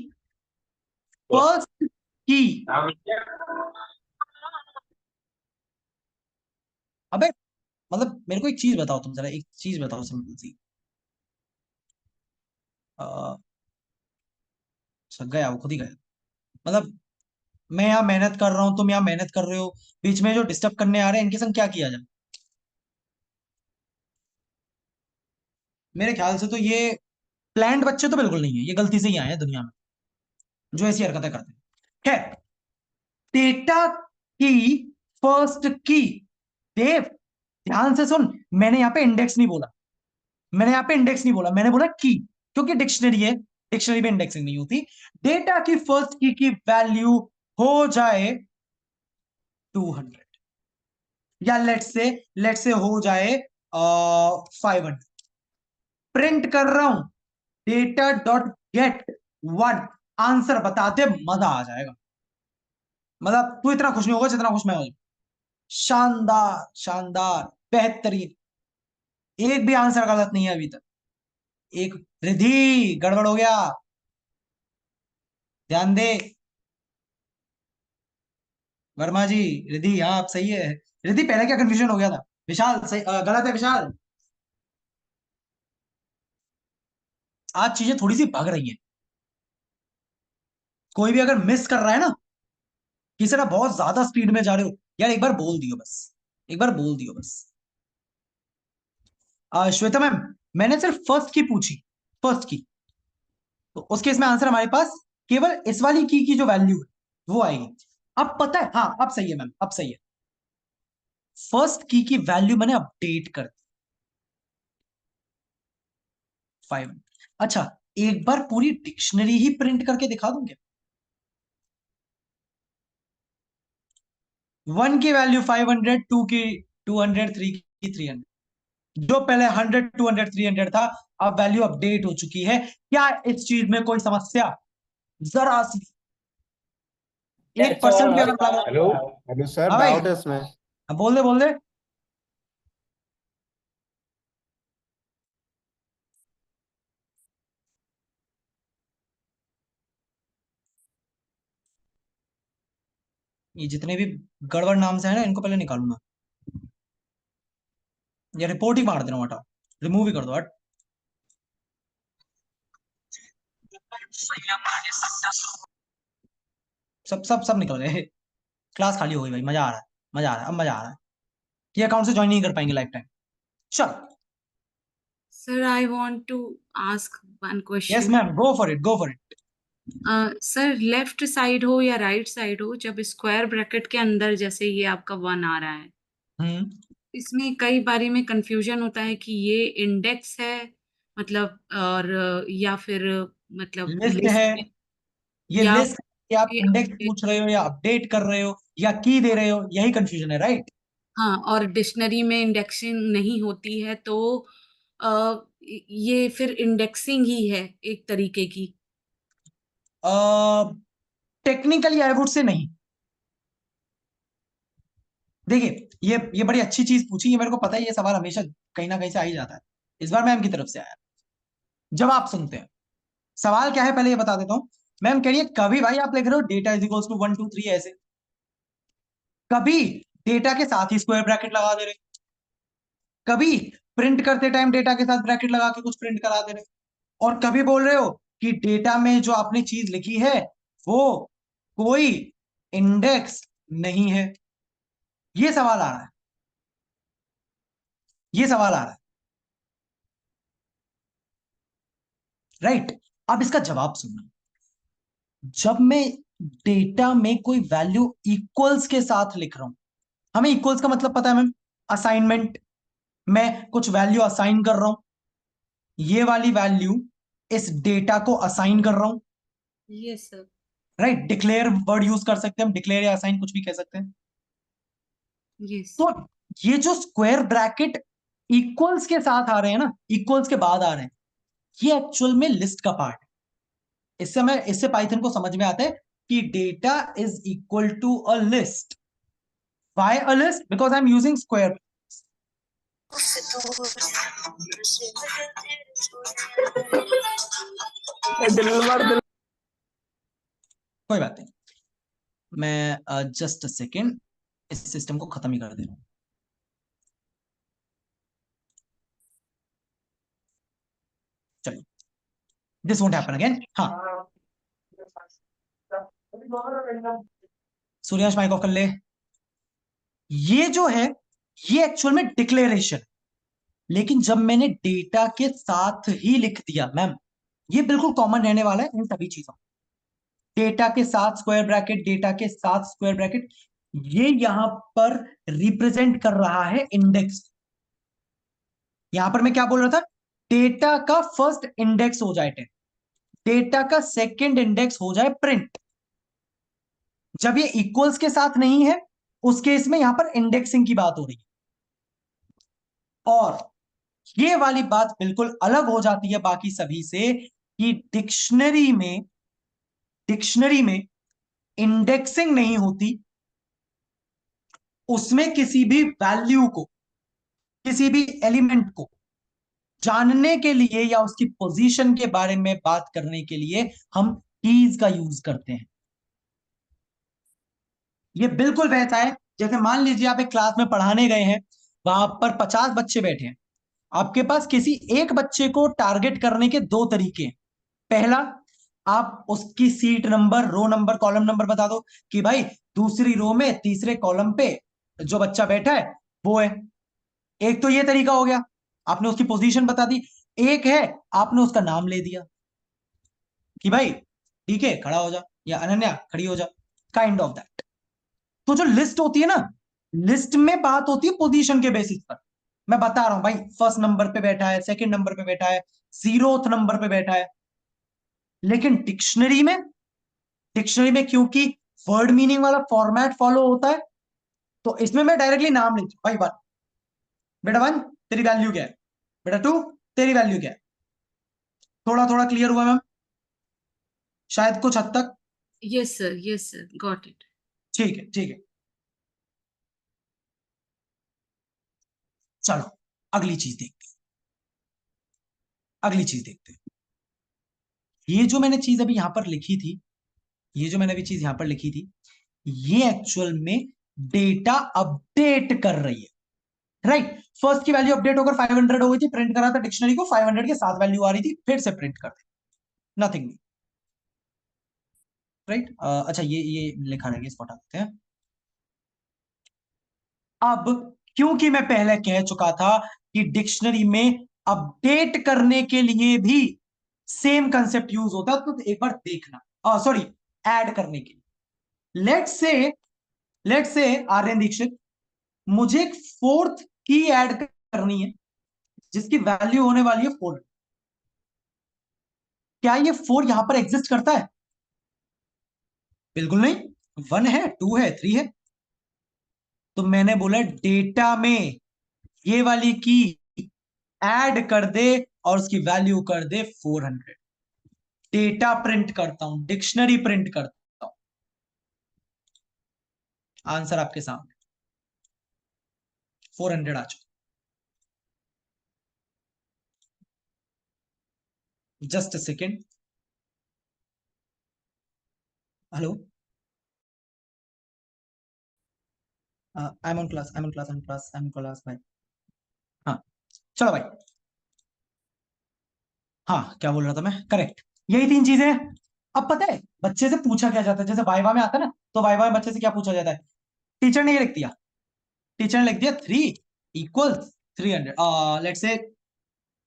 फर्स्ट की, अबे मतलब मेरे को एक चीज बताओ, तुम जरा एक चीज बताओ सिंपल सी। सब गया, वो खुद ही गया। मतलब मैं यहाँ मेहनत कर रहा हूँ, तुम यहाँ मेहनत कर रहे हो, बीच में जो डिस्टर्ब करने आ रहे हैं इनके संग क्या किया जाए? मेरे ख्याल से तो ये प्लान्ड बच्चे तो बिल्कुल नहीं है, ये गलती से ही आए हैं दुनिया में जो ऐसी हरकतें करते हैं। खैर, डेटा की फर्स्ट की, देव ध्यान से सुन, मैंने यहाँ पे इंडेक्स नहीं बोला, मैंने यहाँ पे इंडेक्स नहीं बोला, मैंने बोला की, क्योंकि डिक्शनरी है, डिक्शनरी में इंडेक्सिंग नहीं होती। डेटा की फर्स्ट की वैल्यू हो जाए 200, या लेट से हो जाए 500, प्रिंट कर रहा हूं डेटा डॉट गेट 1, आंसर बता दे, मजा आ जाएगा। मतलब तू इतना खुश नहीं होगा जितना खुश मैं हूं। शानदार शानदार बेहतरीन, एक भी आंसर गलत नहीं है अभी तक। एक रिधि गड़बड़ हो गया, ध्यान दे। वर्मा जी, रिधि हाँ आप सही है। रिधि पहले क्या कंफ्यूजन हो गया था? विशाल सही गलत है विशाल। आज चीजें थोड़ी सी भाग रही हैं, कोई भी अगर मिस कर रहा है ना, किसी ना बहुत ज्यादा स्पीड में जा रहे हो, यार एक बार बोल दियो बस, एक बार बोल दियो बस। श्वेता मैम, मैंने सिर्फ फर्स्ट की पूछी, फर्स्ट की, तो उसके इसमें आंसर हमारे पास केवल इस वाली की जो वैल्यू है वो आएगी। अब पता है, हाँ अब सही है मैम, अब सही है। फर्स्ट की वैल्यू मैंने अपडेट कर दी 500। अच्छा, एक बार पूरी डिक्शनरी ही प्रिंट करके दिखा दूंगे। 1 की वैल्यू 500, 2 की 200, 3 की 300। जो पहले 100, 200, 300 था, अब वैल्यू अपडेट हो चुकी है। क्या इस चीज में कोई समस्या? जरा सी 1% भी अगर लगा। हेलो हेलो सर, हाँ भाई, डाउट है इसमें। हाँ, बोल दे बोल दे। ये जितने भी गड़बड़ नाम से है ना, इनको पहले निकालूंगा, या रिपोर्ट ही मार देना, हटा, रिमूव ही कर दो, हट। सब सब सब निकल गए, क्लास खाली हो गई भाई, मजा आ रहा है, मजा आ रहा है, अब मजा आ रहा है। ये अकाउंट से ज्वाइन नहीं कर पाएंगे लाइफ टाइम। चल। Sir, I want to ask one yes question. Ma'am, go for it, go for it. Sir left side हो या राइट साइड हो, जब स्क्वायर ब्रैकेट के अंदर जैसे ये आपका 1 आ रहा है, हम्म, इसमें कई बारी में कंफ्यूजन होता है कि ये इंडेक्स है मतलब, और या फिर मतलब लिस्ट लिस्ट है, में, ये या लिस्ट, या आप ये इंडेक्स update- पूछ रहे हो, या अपडेट कर रहे हो, या की दे रहे हो, यही कंफ्यूजन है, राइट? हाँ, और डिक्शनरी में इंडेक्सिंग नहीं होती है तो ये फिर इंडेक्सिंग ही है एक तरीके की। टेक्निकली आई वुड से नहीं। देखिए, ये बड़ी अच्छी चीज पूछी, ये मेरे को पता है, ये सवाल हमेशा कहीं ना कहीं से आ ही जाता है। इस बार मैम की तरफ से आया, जवाब सुनते हैं। सवाल क्या है पहले ये बता देता हूं। मैम कह रही है कभी भाई आप लिख रहे हो डेटा इज इक्वल्स टू 1 2 3 ऐसे, कभी डेटा के साथ ही स्क्वायर ब्रैकेट लगा दे रहे, कभी प्रिंट करते टाइम डेटा के साथ ब्रैकेट लगा के कुछ प्रिंट करा दे रहे, और कभी बोल रहे हो कि डेटा में जो आपने चीज लिखी है वो कोई इंडेक्स नहीं है। ये सवाल आ रहा है, ये सवाल आ रहा है, राइट? अब इसका जवाब सुनना। जब मैं डेटा में कोई वैल्यू इक्वल्स के साथ लिख रहा हूं, हमें इक्वल्स का मतलब पता है मैम, असाइनमेंट, मैं कुछ वैल्यू असाइन कर रहा हूं, ये वाली वैल्यू इस डेटा को असाइन कर रहा हूं, yes sir. Right, declare word use कर सकते हैं हम, डिक्लेयर या असाइन कुछ भी कह सकते हैं। यस तो ये जो स्क्वायर ब्रैकेट इक्वल्स के साथ आ रहे हैं ना, इक्वल्स के बाद आ रहे हैं, ये एक्चुअल में लिस्ट का पार्ट है। इससे पाइथन को समझ में आता है कि data is equal to a list. Why a list? Because I am using square. कोई बात नहीं, मैं जस्ट अ सेकेंड इस सिस्टम को खत्म ही कर दे रहा हूं। चलिए, दिस वोंट हैपन अगेन। हाँ, सूर्यांश माइक ऑफ कर ले। ये जो है, ये एक्चुअल में डिक्लेरेशन, लेकिन जब मैंने डेटा के साथ ही लिख दिया मैम, ये बिल्कुल कॉमन रहने वाला है इन सभी चीजों, डेटा के साथ स्क्वायर ब्रैकेट, डेटा के साथ स्क्वायर ब्रैकेट, ये यहां पर रिप्रेजेंट कर रहा है इंडेक्स। यहां पर मैं क्या बोल रहा था, डेटा का फर्स्ट इंडेक्स हो जाए 10, डेटा का सेकंड इंडेक्स हो जाए प्रिंट। जब ये इक्वल्स के साथ नहीं है, उस केस में यहां पर इंडेक्सिंग की बात हो रही है। और ये वाली बात बिल्कुल अलग हो जाती है बाकी सभी से, कि डिक्शनरी में इंडेक्सिंग नहीं होती, उसमें किसी भी वैल्यू को, किसी भी एलिमेंट को जानने के लिए या उसकी पोजीशन के बारे में बात करने के लिए हम कीज का यूज करते हैं। ये बिल्कुल वैसा है जैसे मान लीजिए आप एक क्लास में पढ़ाने गए हैं, वहां पर 50 बच्चे बैठे हैं, आपके पास किसी एक बच्चे को टारगेट करने के दो तरीके हैं। पहला, आप उसकी seat number, row number, column number बता दो कि भाई दूसरी रो में तीसरे कॉलम पे जो बच्चा बैठा है वो है। एक तो ये तरीका हो गया, आपने उसकी पोजीशन बता दी। एक है आपने उसका नाम ले दिया कि भाई ठीक है खड़ा हो जा, या अनन्या खड़ी हो जा, काइंड ऑफ दैट। तो जो लिस्ट होती है ना, लिस्ट में बात होती है पोजीशन के बेसिस पर। मैं बता रहा हूं भाई फर्स्ट नंबर पे बैठा है, सेकंड नंबर पे बैठा है, 0th नंबर पे बैठा है। लेकिन डिक्शनरी में क्योंकि वर्ड मीनिंग वाला फॉर्मेट फॉलो होता है, तो इसमें मैं डायरेक्टली नाम लेती हूं, भाई वन, बेटा वन तेरी वैल्यू क्या है, बेटा टू तेरी वैल्यू क्या है। थोड़ा थोड़ा क्लियर हुआ मैम? शायद कुछ हद तक। Yes sir got it. ठीक है, ठीक है। चलो अगली चीज देखते हैं, अगली चीज देखते हैं। ये जो मैंने चीज अभी यहां पर लिखी थी, ये जो मैंने अभी चीज यहां पर लिखी थी, ये एक्चुअल में डेटा अपडेट कर रही है, राइट। फर्स्ट की वैल्यू अपडेट होकर 500 हो गई थी, प्रिंट करा था डिक्शनरी को, 500 के साथ वैल्यू आ रही थी, फिर से प्रिंट कर दे, नथिंग, राइट। अच्छा, ये लिखा रहेगा, इसको हटा देते हैं। अब क्योंकि मैं पहले कह चुका था कि डिक्शनरी में अपडेट करने के लिए भी सेम कंसेप्ट यूज होता है, तो एक बार देखना, सॉरी, ऐड करने के लिए। लेट्स से आर्यन दीक्षित, मुझे एक फोर्थ की ऐड करनी है जिसकी वैल्यू होने वाली है 4। क्या ये 4 यहां पर एग्जिस्ट करता है? बिल्कुल नहीं, 1 है, 2 है, 3 है। तो मैंने बोला डेटा में ये वाली की ऐड कर दे और उसकी वैल्यू कर दे 400। डेटा प्रिंट करता हूं, डिक्शनरी प्रिंट करता हूं, आंसर आपके सामने 400 आ चुका। Just a second, hello, I am on class, I am on class, I am class, I am class भाई। हाँ, चलो भाई। हाँ, क्या बोल रहा था मैं, करेक्ट, यही 3 चीजें हैं। अब पता है बच्चे से पूछा क्या जाता है, जैसे वाइवा में आता है ना, तो वाइवा में बच्चे से क्या पूछा जाता है, टीचर ने ये लिख दिया, टीचर ने लिख दिया 3 इक्वल 300, लेट्स से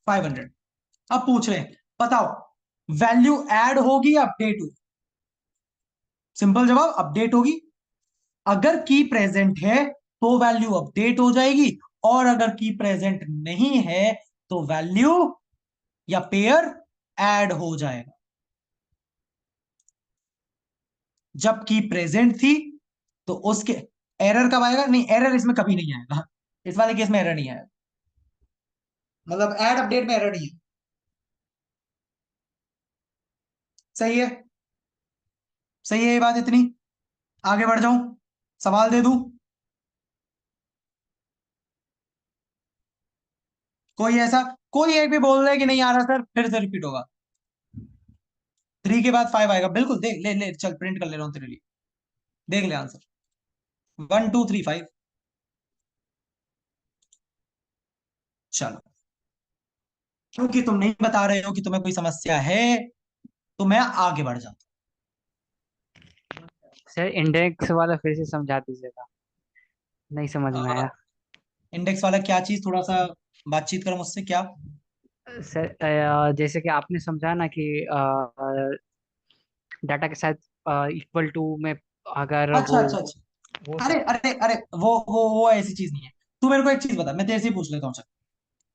500। अब पूछ रहे हैं बताओ वैल्यू ऐड होगी या अपडेट होगी? सिंपल जवाब, अपडेट होगी। अगर की प्रेजेंट है तो वैल्यू अपडेट हो जाएगी, और अगर की प्रेजेंट नहीं है तो वैल्यू या पेयर ऐड हो जाएगा। जब की प्रेजेंट थी तो उसके एरर कब आएगा? नहीं, एरर इसमें कभी नहीं आएगा, इस वाले केस में एरर नहीं आएगा, मतलब ऐड अपडेट में एरर नहीं है। सही है, सही है ये बात इतनी। आगे बढ़ जाऊं, सवाल दे दूं? कोई ऐसा, कोई एक भी बोल रहे कि नहीं आ रहा सर, फिर से रिपीट होगा। 3 के बाद 5 आएगा, बिल्कुल। देख ले ले, चल प्रिंट कर ले रहा हूं तेरे लिए, देख ले आंसर। 1 2 3 5। चलो, क्योंकि तुम नहीं बता रहे हो कि तुम्हें कोई समस्या है, तो मैं आगे बढ़ जाता सर इंडेक्स वाला फिर से समझा दीजिएगा, नहीं समझ में हूं। आया। इंडेक्स वाला क्या चीज, थोड़ा सा बातचीत करो मुझसे, क्या? सर जैसे कि आपने समझा ना कि डाटा के साथ इक्वल टू में अगर अच्छा अच्छा अच्छा, हो अरे सकता अरे अरे, वो ऐसी चीज नहीं है। तू मेरे को एक चीज बता, मैं तेरे से ही पूछ लेता हूँ। चल,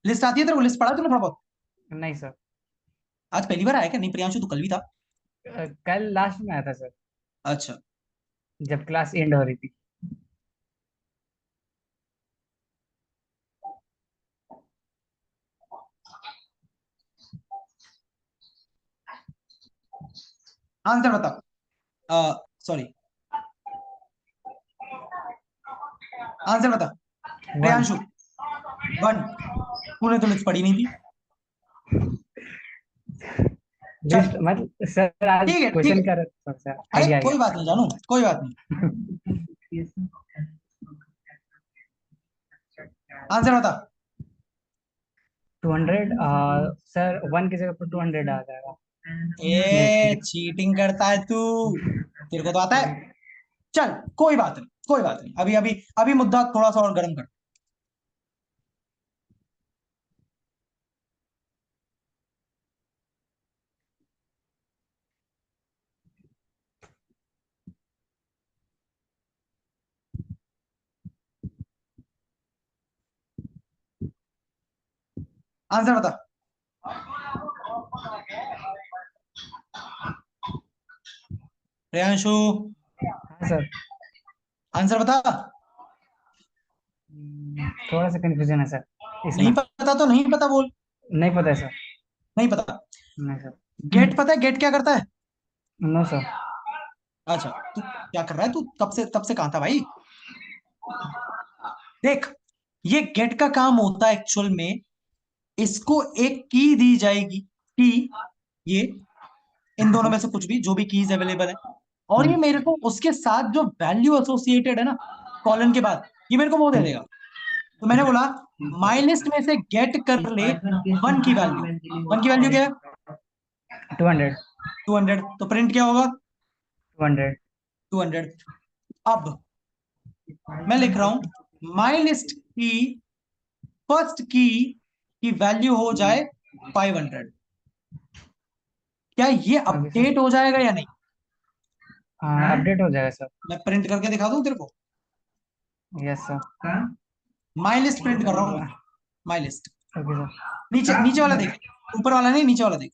लिस्ट आती है तेरे को? लिस्ट पढ़ा तूने थोड़ा बहुत? है। नहीं सर, आज पहली बार आया क्या? नहीं प्रियांशु, तू कल भी था। कल लास्ट में आया था सर, अच्छा, जब क्लास एंड हो रही थी। आंसर बता। सॉरी, आंसर बता वन। प्रियांशु। 1। तूने तो लिस्ट पढ़ी नहीं थी। चल, लिस्ट मतलब सर आज ठीक है ठीक क्वेश्चन है, कर सर अरे आइडिया आ कोई बात नहीं जानू, कोई बात नहीं। गया। आंसर बता। 200 सर, 1 की जगह पर 200 आ जाएगा। ए चीटिंग करता है तू, तेरे को तो आता है। चल, कोई बात नहीं, कोई बात नहीं, अभी अभी अभी मुद्दा थोड़ा सा और गर्म कर। आंसर बता प्रियांशु, हाँ सर। आंसर बता। थोड़ा सा कंफ्यूजन है सर नहीं इसमें। पता तो नहीं पता बोल। नहीं पता है सर। नहीं पता। नहीं सर। गेट पता है? गेट क्या करता है? No sir. अच्छा, तू क्या कर रहा है? तू तब से कहाँ था भाई? देख, ये गेट का काम होता है एक्चुअल में, इसको एक की दी जाएगी कि ये इन दोनों में से कुछ भी, जो भी कीज अवेलेबल है, और ये मेरे को उसके साथ जो वैल्यू एसोसिएटेड है ना कॉलन के बाद, ये मेरे को वो दे देगा। तो मैंने बोला माई लिस्ट में से गेट कर ले 1 की वैल्यू। 1 की वैल्यू क्या है? 200। 200। तो प्रिंट क्या होगा? 200। 200। अब मैं लिख रहा हूं माई लिस्ट की फर्स्ट की वैल्यू हो जाए 500। क्या ये ओके सर। अपडेट हो जाएगा या नहीं? हाँ अपडेट हो जाएगा सर। मैं प्रिंट करके दिखा दूं तेरे को? Yes sir. My list print कर रहा हूं मैं, माई लिस्ट। Okay sir. नीचे नीचे वाला देख, ऊपर वाला नहीं, नीचे वाला देख।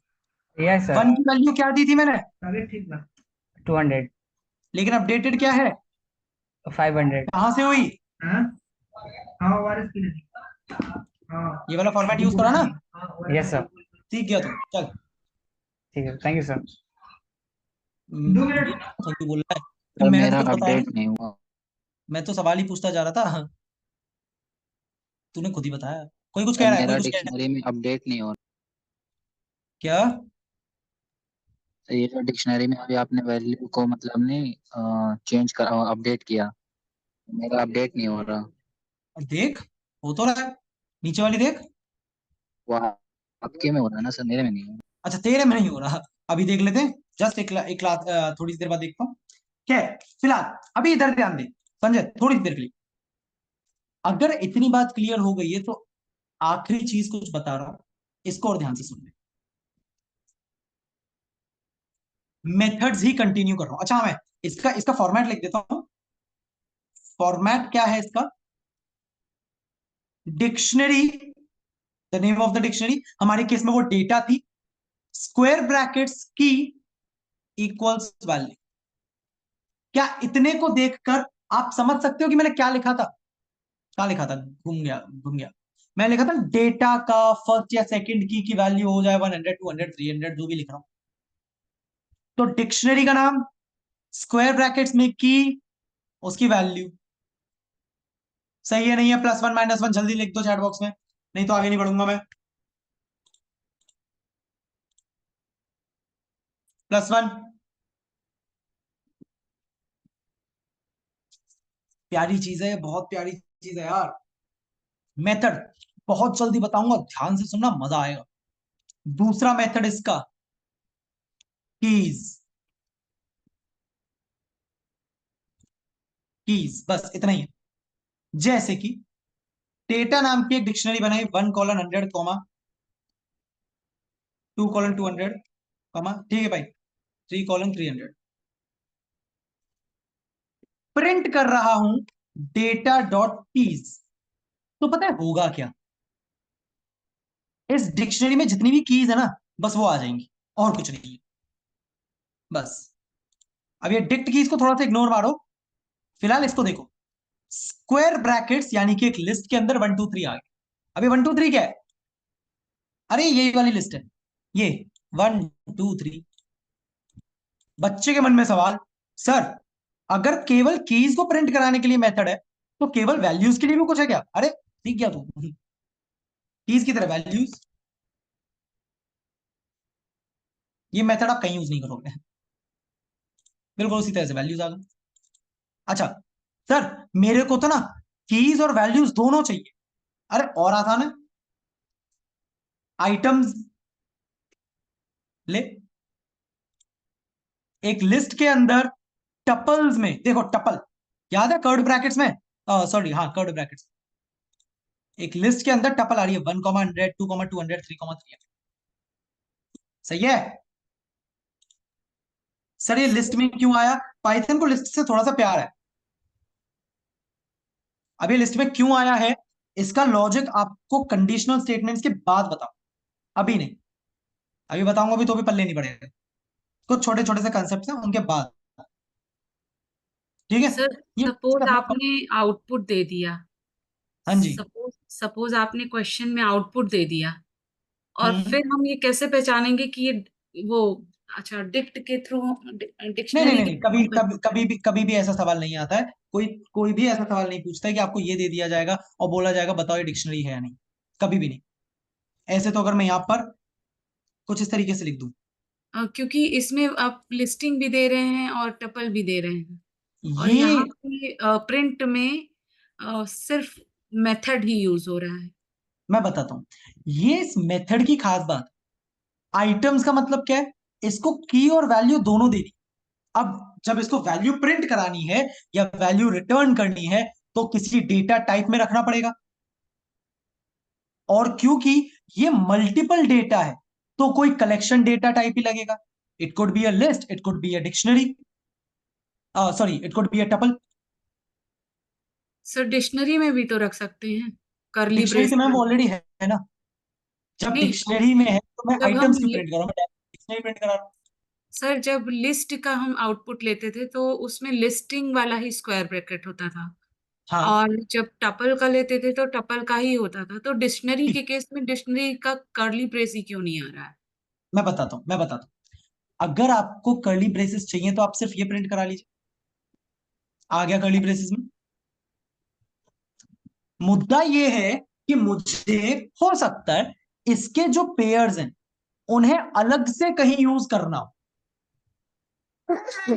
Yes sir. 1 की वैल्यू क्या दी थी मैंने? 200। लेकिन अपडेटेड क्या है? 500। कहां से हुई? ये वाला फॉर्मेट यूज करा ना? Yes sir. सीख गया तू, चल। ठीक है, thank you sir. Thank you बोल रहा है, तो सर मैंने तो मेरा कुछ बताया अपडेट नहीं। नहीं हुआ। मैं तो सवाल ही पूछता जा रहा था, तूने खुद ही बताया। कोई कुछ कह सर रहा है, कोई मेरा कुछ कह रहा है। डिक्शनरी में अपडेट नहीं हो क्या? रहा। ये जो डिक्शनरी में अभी आपने वैल्यू को मतलब नहीं चेंज कर अपडेट किया, मेरा अपडेट नहीं हो रहा। देख, हो तो रहा है, नीचे वाली देख। वो आपके में हो रहा है ना सर, मेरे में नहीं हो रहा। अच्छा, तेरे में नहीं हो रहा, अभी देख लेते हैं। जस्ट एक क्लास, थोड़ी सी देर बाद देखता हूँ। क्या है फिलहाल, अभी इधर ध्यान दे संजय, थोड़ी सी देर के लिए। अगर इतनी बात क्लियर हो गई है तो आखिरी चीज कुछ बता रहा हूं, इसको और ध्यान से सुन ले। मेथड्स ही कंटिन्यू कर रहा हूं। अच्छा, मैं इसका इसका फॉर्मेट लिख देता हूं। फॉर्मेट क्या है इसका? Dictionary, the name of the dictionary, हमारे केस में वो डेटा थी, स्क्वायर ब्रैकेट्स की इक्वल्स वैल्यू। क्या इतने को देखकर आप समझ सकते हो कि मैंने क्या लिखा था? क्या लिखा था? घूम गया। मैं लिखा था डेटा का फर्स्ट या सेकंड की वैल्यू हो जाए 100, 200, 300, जो भी लिख रहा हूं। तो डिक्शनरी का नाम, स्क्वायर ब्रैकेट्स में की, उसकी वैल्यू। सही है नहीं है? +1 -1 जल्दी लिख दो चैट बॉक्स में, नहीं तो आगे नहीं बढ़ूंगा मैं। +1। प्यारी चीज है, बहुत प्यारी चीज है यार। मेथड बहुत जल्दी बताऊंगा, ध्यान से सुनना, मजा आएगा। दूसरा मेथड इसका कीज, बस इतना ही है। जैसे कि डेटा नाम की एक डिक्शनरी बनाई, 1:100, 2:200, ठीक है भाई, 3:300। प्रिंट कर रहा हूं डेटा डॉट कीज। तो पता है होगा क्या? इस डिक्शनरी में जितनी भी कीज है ना, बस वो आ जाएंगी, और कुछ नहीं है। बस अब ये डिक्ट कीज को थोड़ा सा इग्नोर मारो, फिलहाल इसको देखो। स्क्वायर ब्रैकेट्स यानी कि एक लिस्ट के अंदर 1 2 3 आ गए। अभी 1 2 3 क्या है? अरे यही वाली लिस्ट है ये, 1 2 3। बच्चे के मन में सवाल, सर अगर केवल कीज को प्रिंट कराने के लिए मेथड है, तो केवल वैल्यूज के लिए भी कुछ है क्या? अरे ठीक गया तू, कीज की तरह वैल्यूज। ये मेथड आप कहीं यूज नहीं करोगे, बिल्कुल उसी तरह से वैल्यूज आ गए। अच्छा सर, मेरे को तो ना कीज और वैल्यूज दोनों चाहिए। अरे और आसान है, आइटम्स ले, एक लिस्ट के अंदर टपल्स में देखो, टपल याद है कर्ड ब्रैकेट्स में, सॉरी हाँ कर्ड ब्रैकेट्स। एक लिस्ट के अंदर टपल आ रही है 1:100, 2:200, 3:300। सही है सर? ये लिस्ट में क्यों आया? पाइथन को लिस्ट से थोड़ा सा प्यार है। अब ये लिस्ट में क्यों आया है, इसका लॉजिक आपको कंडीशनल स्टेटमेंट्स के बाद बताओ, अभी नहीं। अभी बताऊंगा भी तो भी पल्ले नहीं पड़ेगा, कुछ छोटे छोटे से कंसेप्ट हैं उनके बाद, ठीक है? सर ये सपोज आपने आउटपुट दे दिया, हाँ जी। सपोज आपने क्वेश्चन में आउटपुट दे दिया, और हम्म। फिर हम ये कैसे पहचानेंगे कि ये वो, अच्छा डिक्ट के थ्रू, नहीं नहीं डिक्शनरी नहीं के नहीं, थ्रू कभी भी ऐसा सवाल नहीं आता है। कोई कोई भी ऐसा सवाल नहीं पूछता है कि आपको ये दे दिया जाएगा और बोला जाएगा बताओ ये डिक्शनरी है या नहीं, कभी भी नहीं। ऐसे तो अगर मैं यहाँ पर कुछ इस तरीके से लिख दूं, क्योंकि इसमें आप लिस्टिंग भी दे रहे हैं और टपल भी दे रहे हैं, और यहाँ ये पे प्रिंट में सिर्फ मेथड ही यूज हो रहा है। मैं बताता हूं, ये इस मेथड की खास बात। आइटम्स का मतलब क्या है? इसको की और वैल्यू दोनों देनी। अब जब इसको वैल्यू प्रिंट करानी है या वैल्यू रिटर्न करनी है, तो किसी डेटा टाइप में रखना पड़ेगा। और क्योंकि ये मल्टीपल डेटा है, तो कोई कलेक्शन डेटा टाइप ही लगेगा। It could be a list, it could be a dictionary, sorry it could be a tuple. Sir dictionary में भी तो रख सकते हैं, करली डिक्शनरी ब्रेस तो मैम में। ऑलरेडी है ना। जब नहीं, डिक्शनरी में है तो मैं जब हम आइटम्स क्यों प्रिंट कर रहा हूं? मैं डिक्शनरी प्रिंट करा रहा हूं। सर जब लिस्ट का हम आउटपुट लेते थे तो उसमें लिस्टिंग वाला ही स्क्वायर ब्रैकेट होता था, हाँ, और जब टपल का लेते थे तो टपल का ही होता था, तो डिक्शनरी के केस में डिक्शनरी का कर्ली ब्रेस ही क्यों नहीं आ रहा है? मैं बताता हूं। अगर आपको कर्ली ब्रेसेस चाहिए तो आप सिर्फ ये प्रिंट करा लीजिए, आ गया कर्ली ब्रेसेस में। मुद्दा ये है कि मुझे हो सकता है इसके जो पेयर्स हैं उन्हें अलग से कहीं यूज करना हो,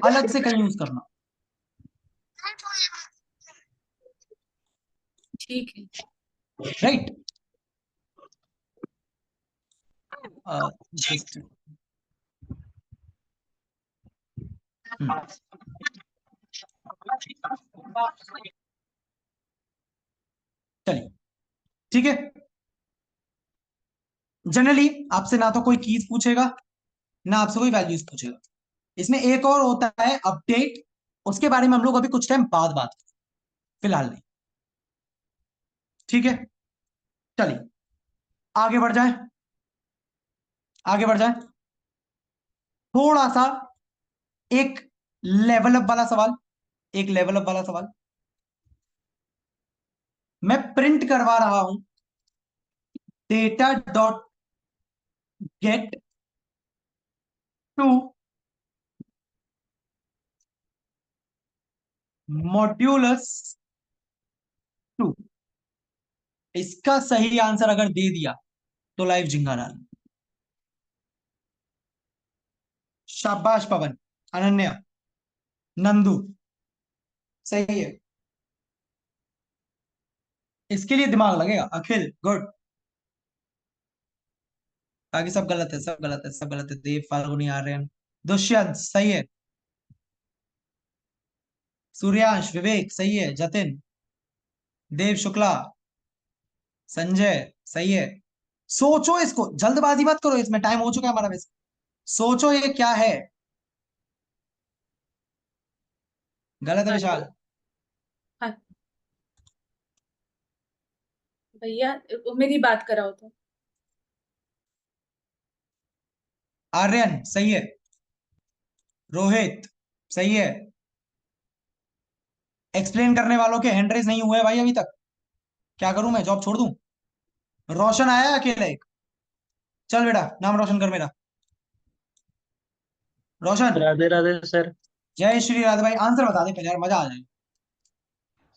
अलग से कहीं यूज करना ठीक है। हो, राइट? चलिए ठीक है। जनरली आपसे ना तो कोई कीज पूछेगा, ना आपसे कोई वैल्यूज पूछेगा। इसमें एक और होता है अपडेट, उसके बारे में हम लोग अभी कुछ टाइम बाद बात करें, फिलहाल नहीं, ठीक है? चलिए आगे बढ़ जाए, आगे बढ़ जाए। थोड़ा सा एक लेवल अप वाला सवाल, एक लेवल अप वाला सवाल। मैं प्रिंट करवा रहा हूं data dot get two modulus two. इसका सही आंसर अगर दे दिया तो लाइव जिंगा डाल। शाबाश पवन, अनन्या, नंदू, सही है। इसके लिए दिमाग लगेगा। अखिल गुड। बाकी सब गलत है, सब गलत है, सब गलत है। देव, फाल्गुनी, आर्यन, दुष्यंत सही है। सूर्यांश, विवेक सही है। जतिन, देव शुक्ला, संजय सही है। सोचो, इसको जल्दबाजी मत करो, इसमें टाइम हो चुका है हमारा वैसे। सोचो ये क्या है। गलत है विशाल। हाँ भैया, मेरी बात कराओ तो। आर्यन सही है। रोहित सही है। एक्सप्लेन करने वालों के हैंड रेज नहीं हुए भाई अभी तक। क्या करूं मैं, जॉब छोड़ दूं? रोशन आया है अकेला एक। चल बेटा, नाम रोशन कर मेरा। रोशन। राधे राधे सर। जय श्री राधे भाई। आंसर बता दे पहले यार, मजा आ जाए।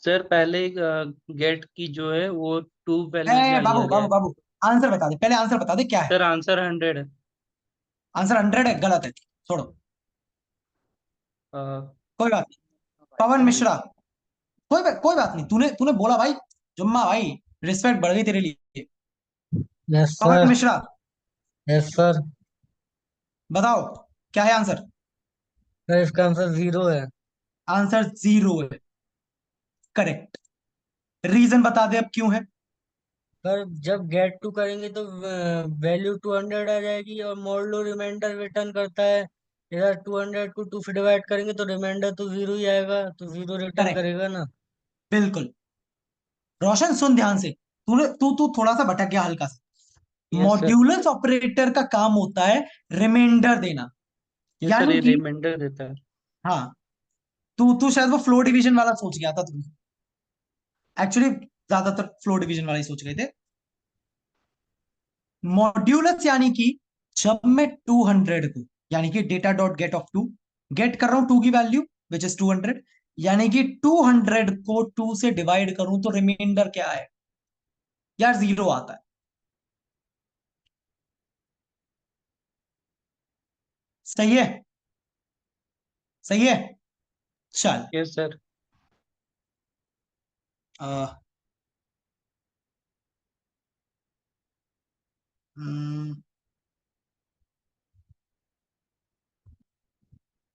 सर पहले गेट की जो है वो 2 वैल्यू ए लिया बाबू गया बाबू है। बाबू, आंसर बता दे पहले, आंसर बता दे क्या है। सर आंसर 100 है। आंसर 100 है, गलत है। छोड़ो, अ, कोई बात नहीं। पवन मिश्रा, कोई बात नहीं। तूने तूने बोला भाई। जुम्मा भाई, रिस्पेक्ट बढ़ गई तेरे लिए। यस पवन सर। Mishra, yes sir. बताओ क्या है आंसर। सर इसका आंसर 0 है। आंसर 0 है, करेक्ट। रीजन बता दे अब क्यों है। सर जब गेट टू करेंगे तो वैल्यू 200 आ जाएगी और मॉडलो रिमाइंडर रिटर्न करता है। इधर 200 को 2 से डिवाइड करेंगे तो रिमाइंडर तो 0 ही आएगा, तो 0 रिटर्न करेक्ट, करेगा ना। बिल्कुल। रोशन सुन ध्यान से। तूने तू तू थोड़ा सा भटक गया हल्का सा। Yes sir. मॉड्यूलस ऑपरेटर का काम होता है रिमाइंडर देना। यस सर, यानी ये कि रिमाइंडर देता है। हाँ, तू तू शायद वो फ्लो डिवीजन वाला सोच गया था तू। एक्चुअली ज्यादातर फ्लो डिवीजन वाला ही सोच गए थे। मॉड्यूलस यानी कि जब मैं 200 को, यानी कि data dot get of 2 get कर रहा हूं 2 की वैल्यू विच इज 200, यानी कि 200 को 2 से डिवाइड करूं तो रिमाइंडर क्या है यार, 0 आता है। सही है, सही है। चल, यस सर। आ,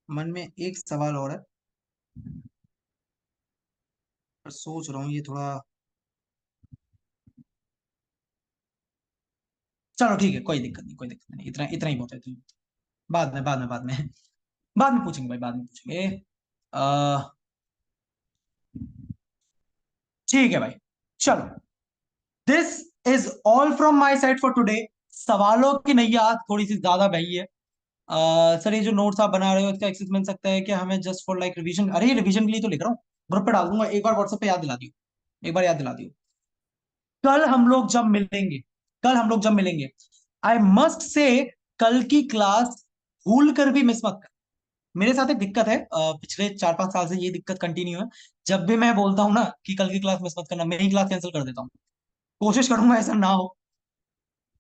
मन में एक सवाल और है, पर सोच रहा हूँ ये थोड़ा। चलो ठीक है, कोई दिक्कत नहीं, कोई दिक्कत नहीं। इतना इतना ही बहुत है, इतना ही बहुत है। बाद में बाद में पूछेंगे भाई, बाद में पूछेंगे। आ, ठीक है भाई, चलो। This is all from my side for today. सवालों की नैया आज थोड़ी सी ज्यादा बही है। सर ये जो नोट्स आप बना रहे हो इसका एक्सेस मिल सकता है कि हमें, जस्ट फॉर लाइक रिवीजन? अरे रिवीजन के लिए तो लिख रहा हूँ, ग्रुप पे डाल दूंगा। एक बार व्हाट्सएप पे याद दिला दियो, एक बार याद दिला दियो। कल हम लोग जब मिलेंगे, कल हम लोग जब मिलेंगे, आई मस्ट से, कल की क्लास भूल कर भी मिस मत कर। मेरे साथ एक दिक्कत है, पिछले 4-5 साल से ये दिक्कत कंटिन्यू है। जब भी मैं बोलता हूँ ना कि कल की क्लास मिस मत करना, मेरी क्लास कैंसिल कर देता हूँ। कोशिश करूंगा ऐसा ना हो।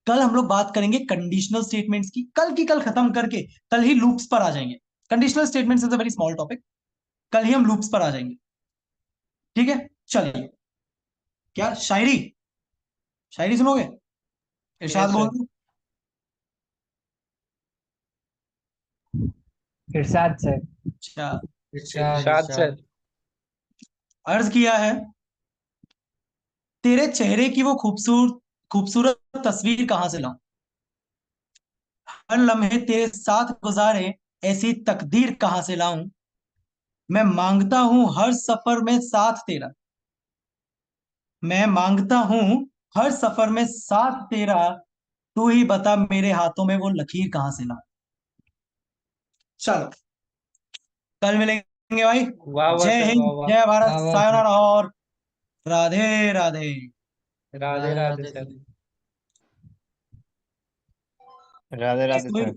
कल हम लोग बात करेंगे कंडीशनल स्टेटमेंट्स की, कल की कल खत्म करके कल ही लूप्स पर आ जाएंगे। Conditional statements is a very small topic, कल ही हम लूप्स पर आ जाएंगे। ठीक है, चलिए। क्या शायरी, शायरी सुनोगे? इरशाद यस बोल सर। दो। इरशाद सर। अच्छा, इरशाद इरशाद इरशाद। सर। अर्ज किया है, तेरे चेहरे की वो खूबसूरत खूबसूरत तस्वीर कहां से लाऊं, हर लम्हे तेरे साथ गुजारे ऐसी तकदीर कहां से लाऊं, मैं मांगता हूं हर सफर में साथ तेरा, मैं मांगता हूं हर सफर में साथ तेरा, तू ही बता मेरे हाथों में वो लकीर कहां से लाऊं। चलो, कल मिलेंगे। भाई। वाह वाह जय सर, हिंद, वाह वाह। जय भारत, वाह वाह सर, सायोनारा और राधे राधे। राधे राधे राधे राधे सर। सर। राधे राधे कोई सर।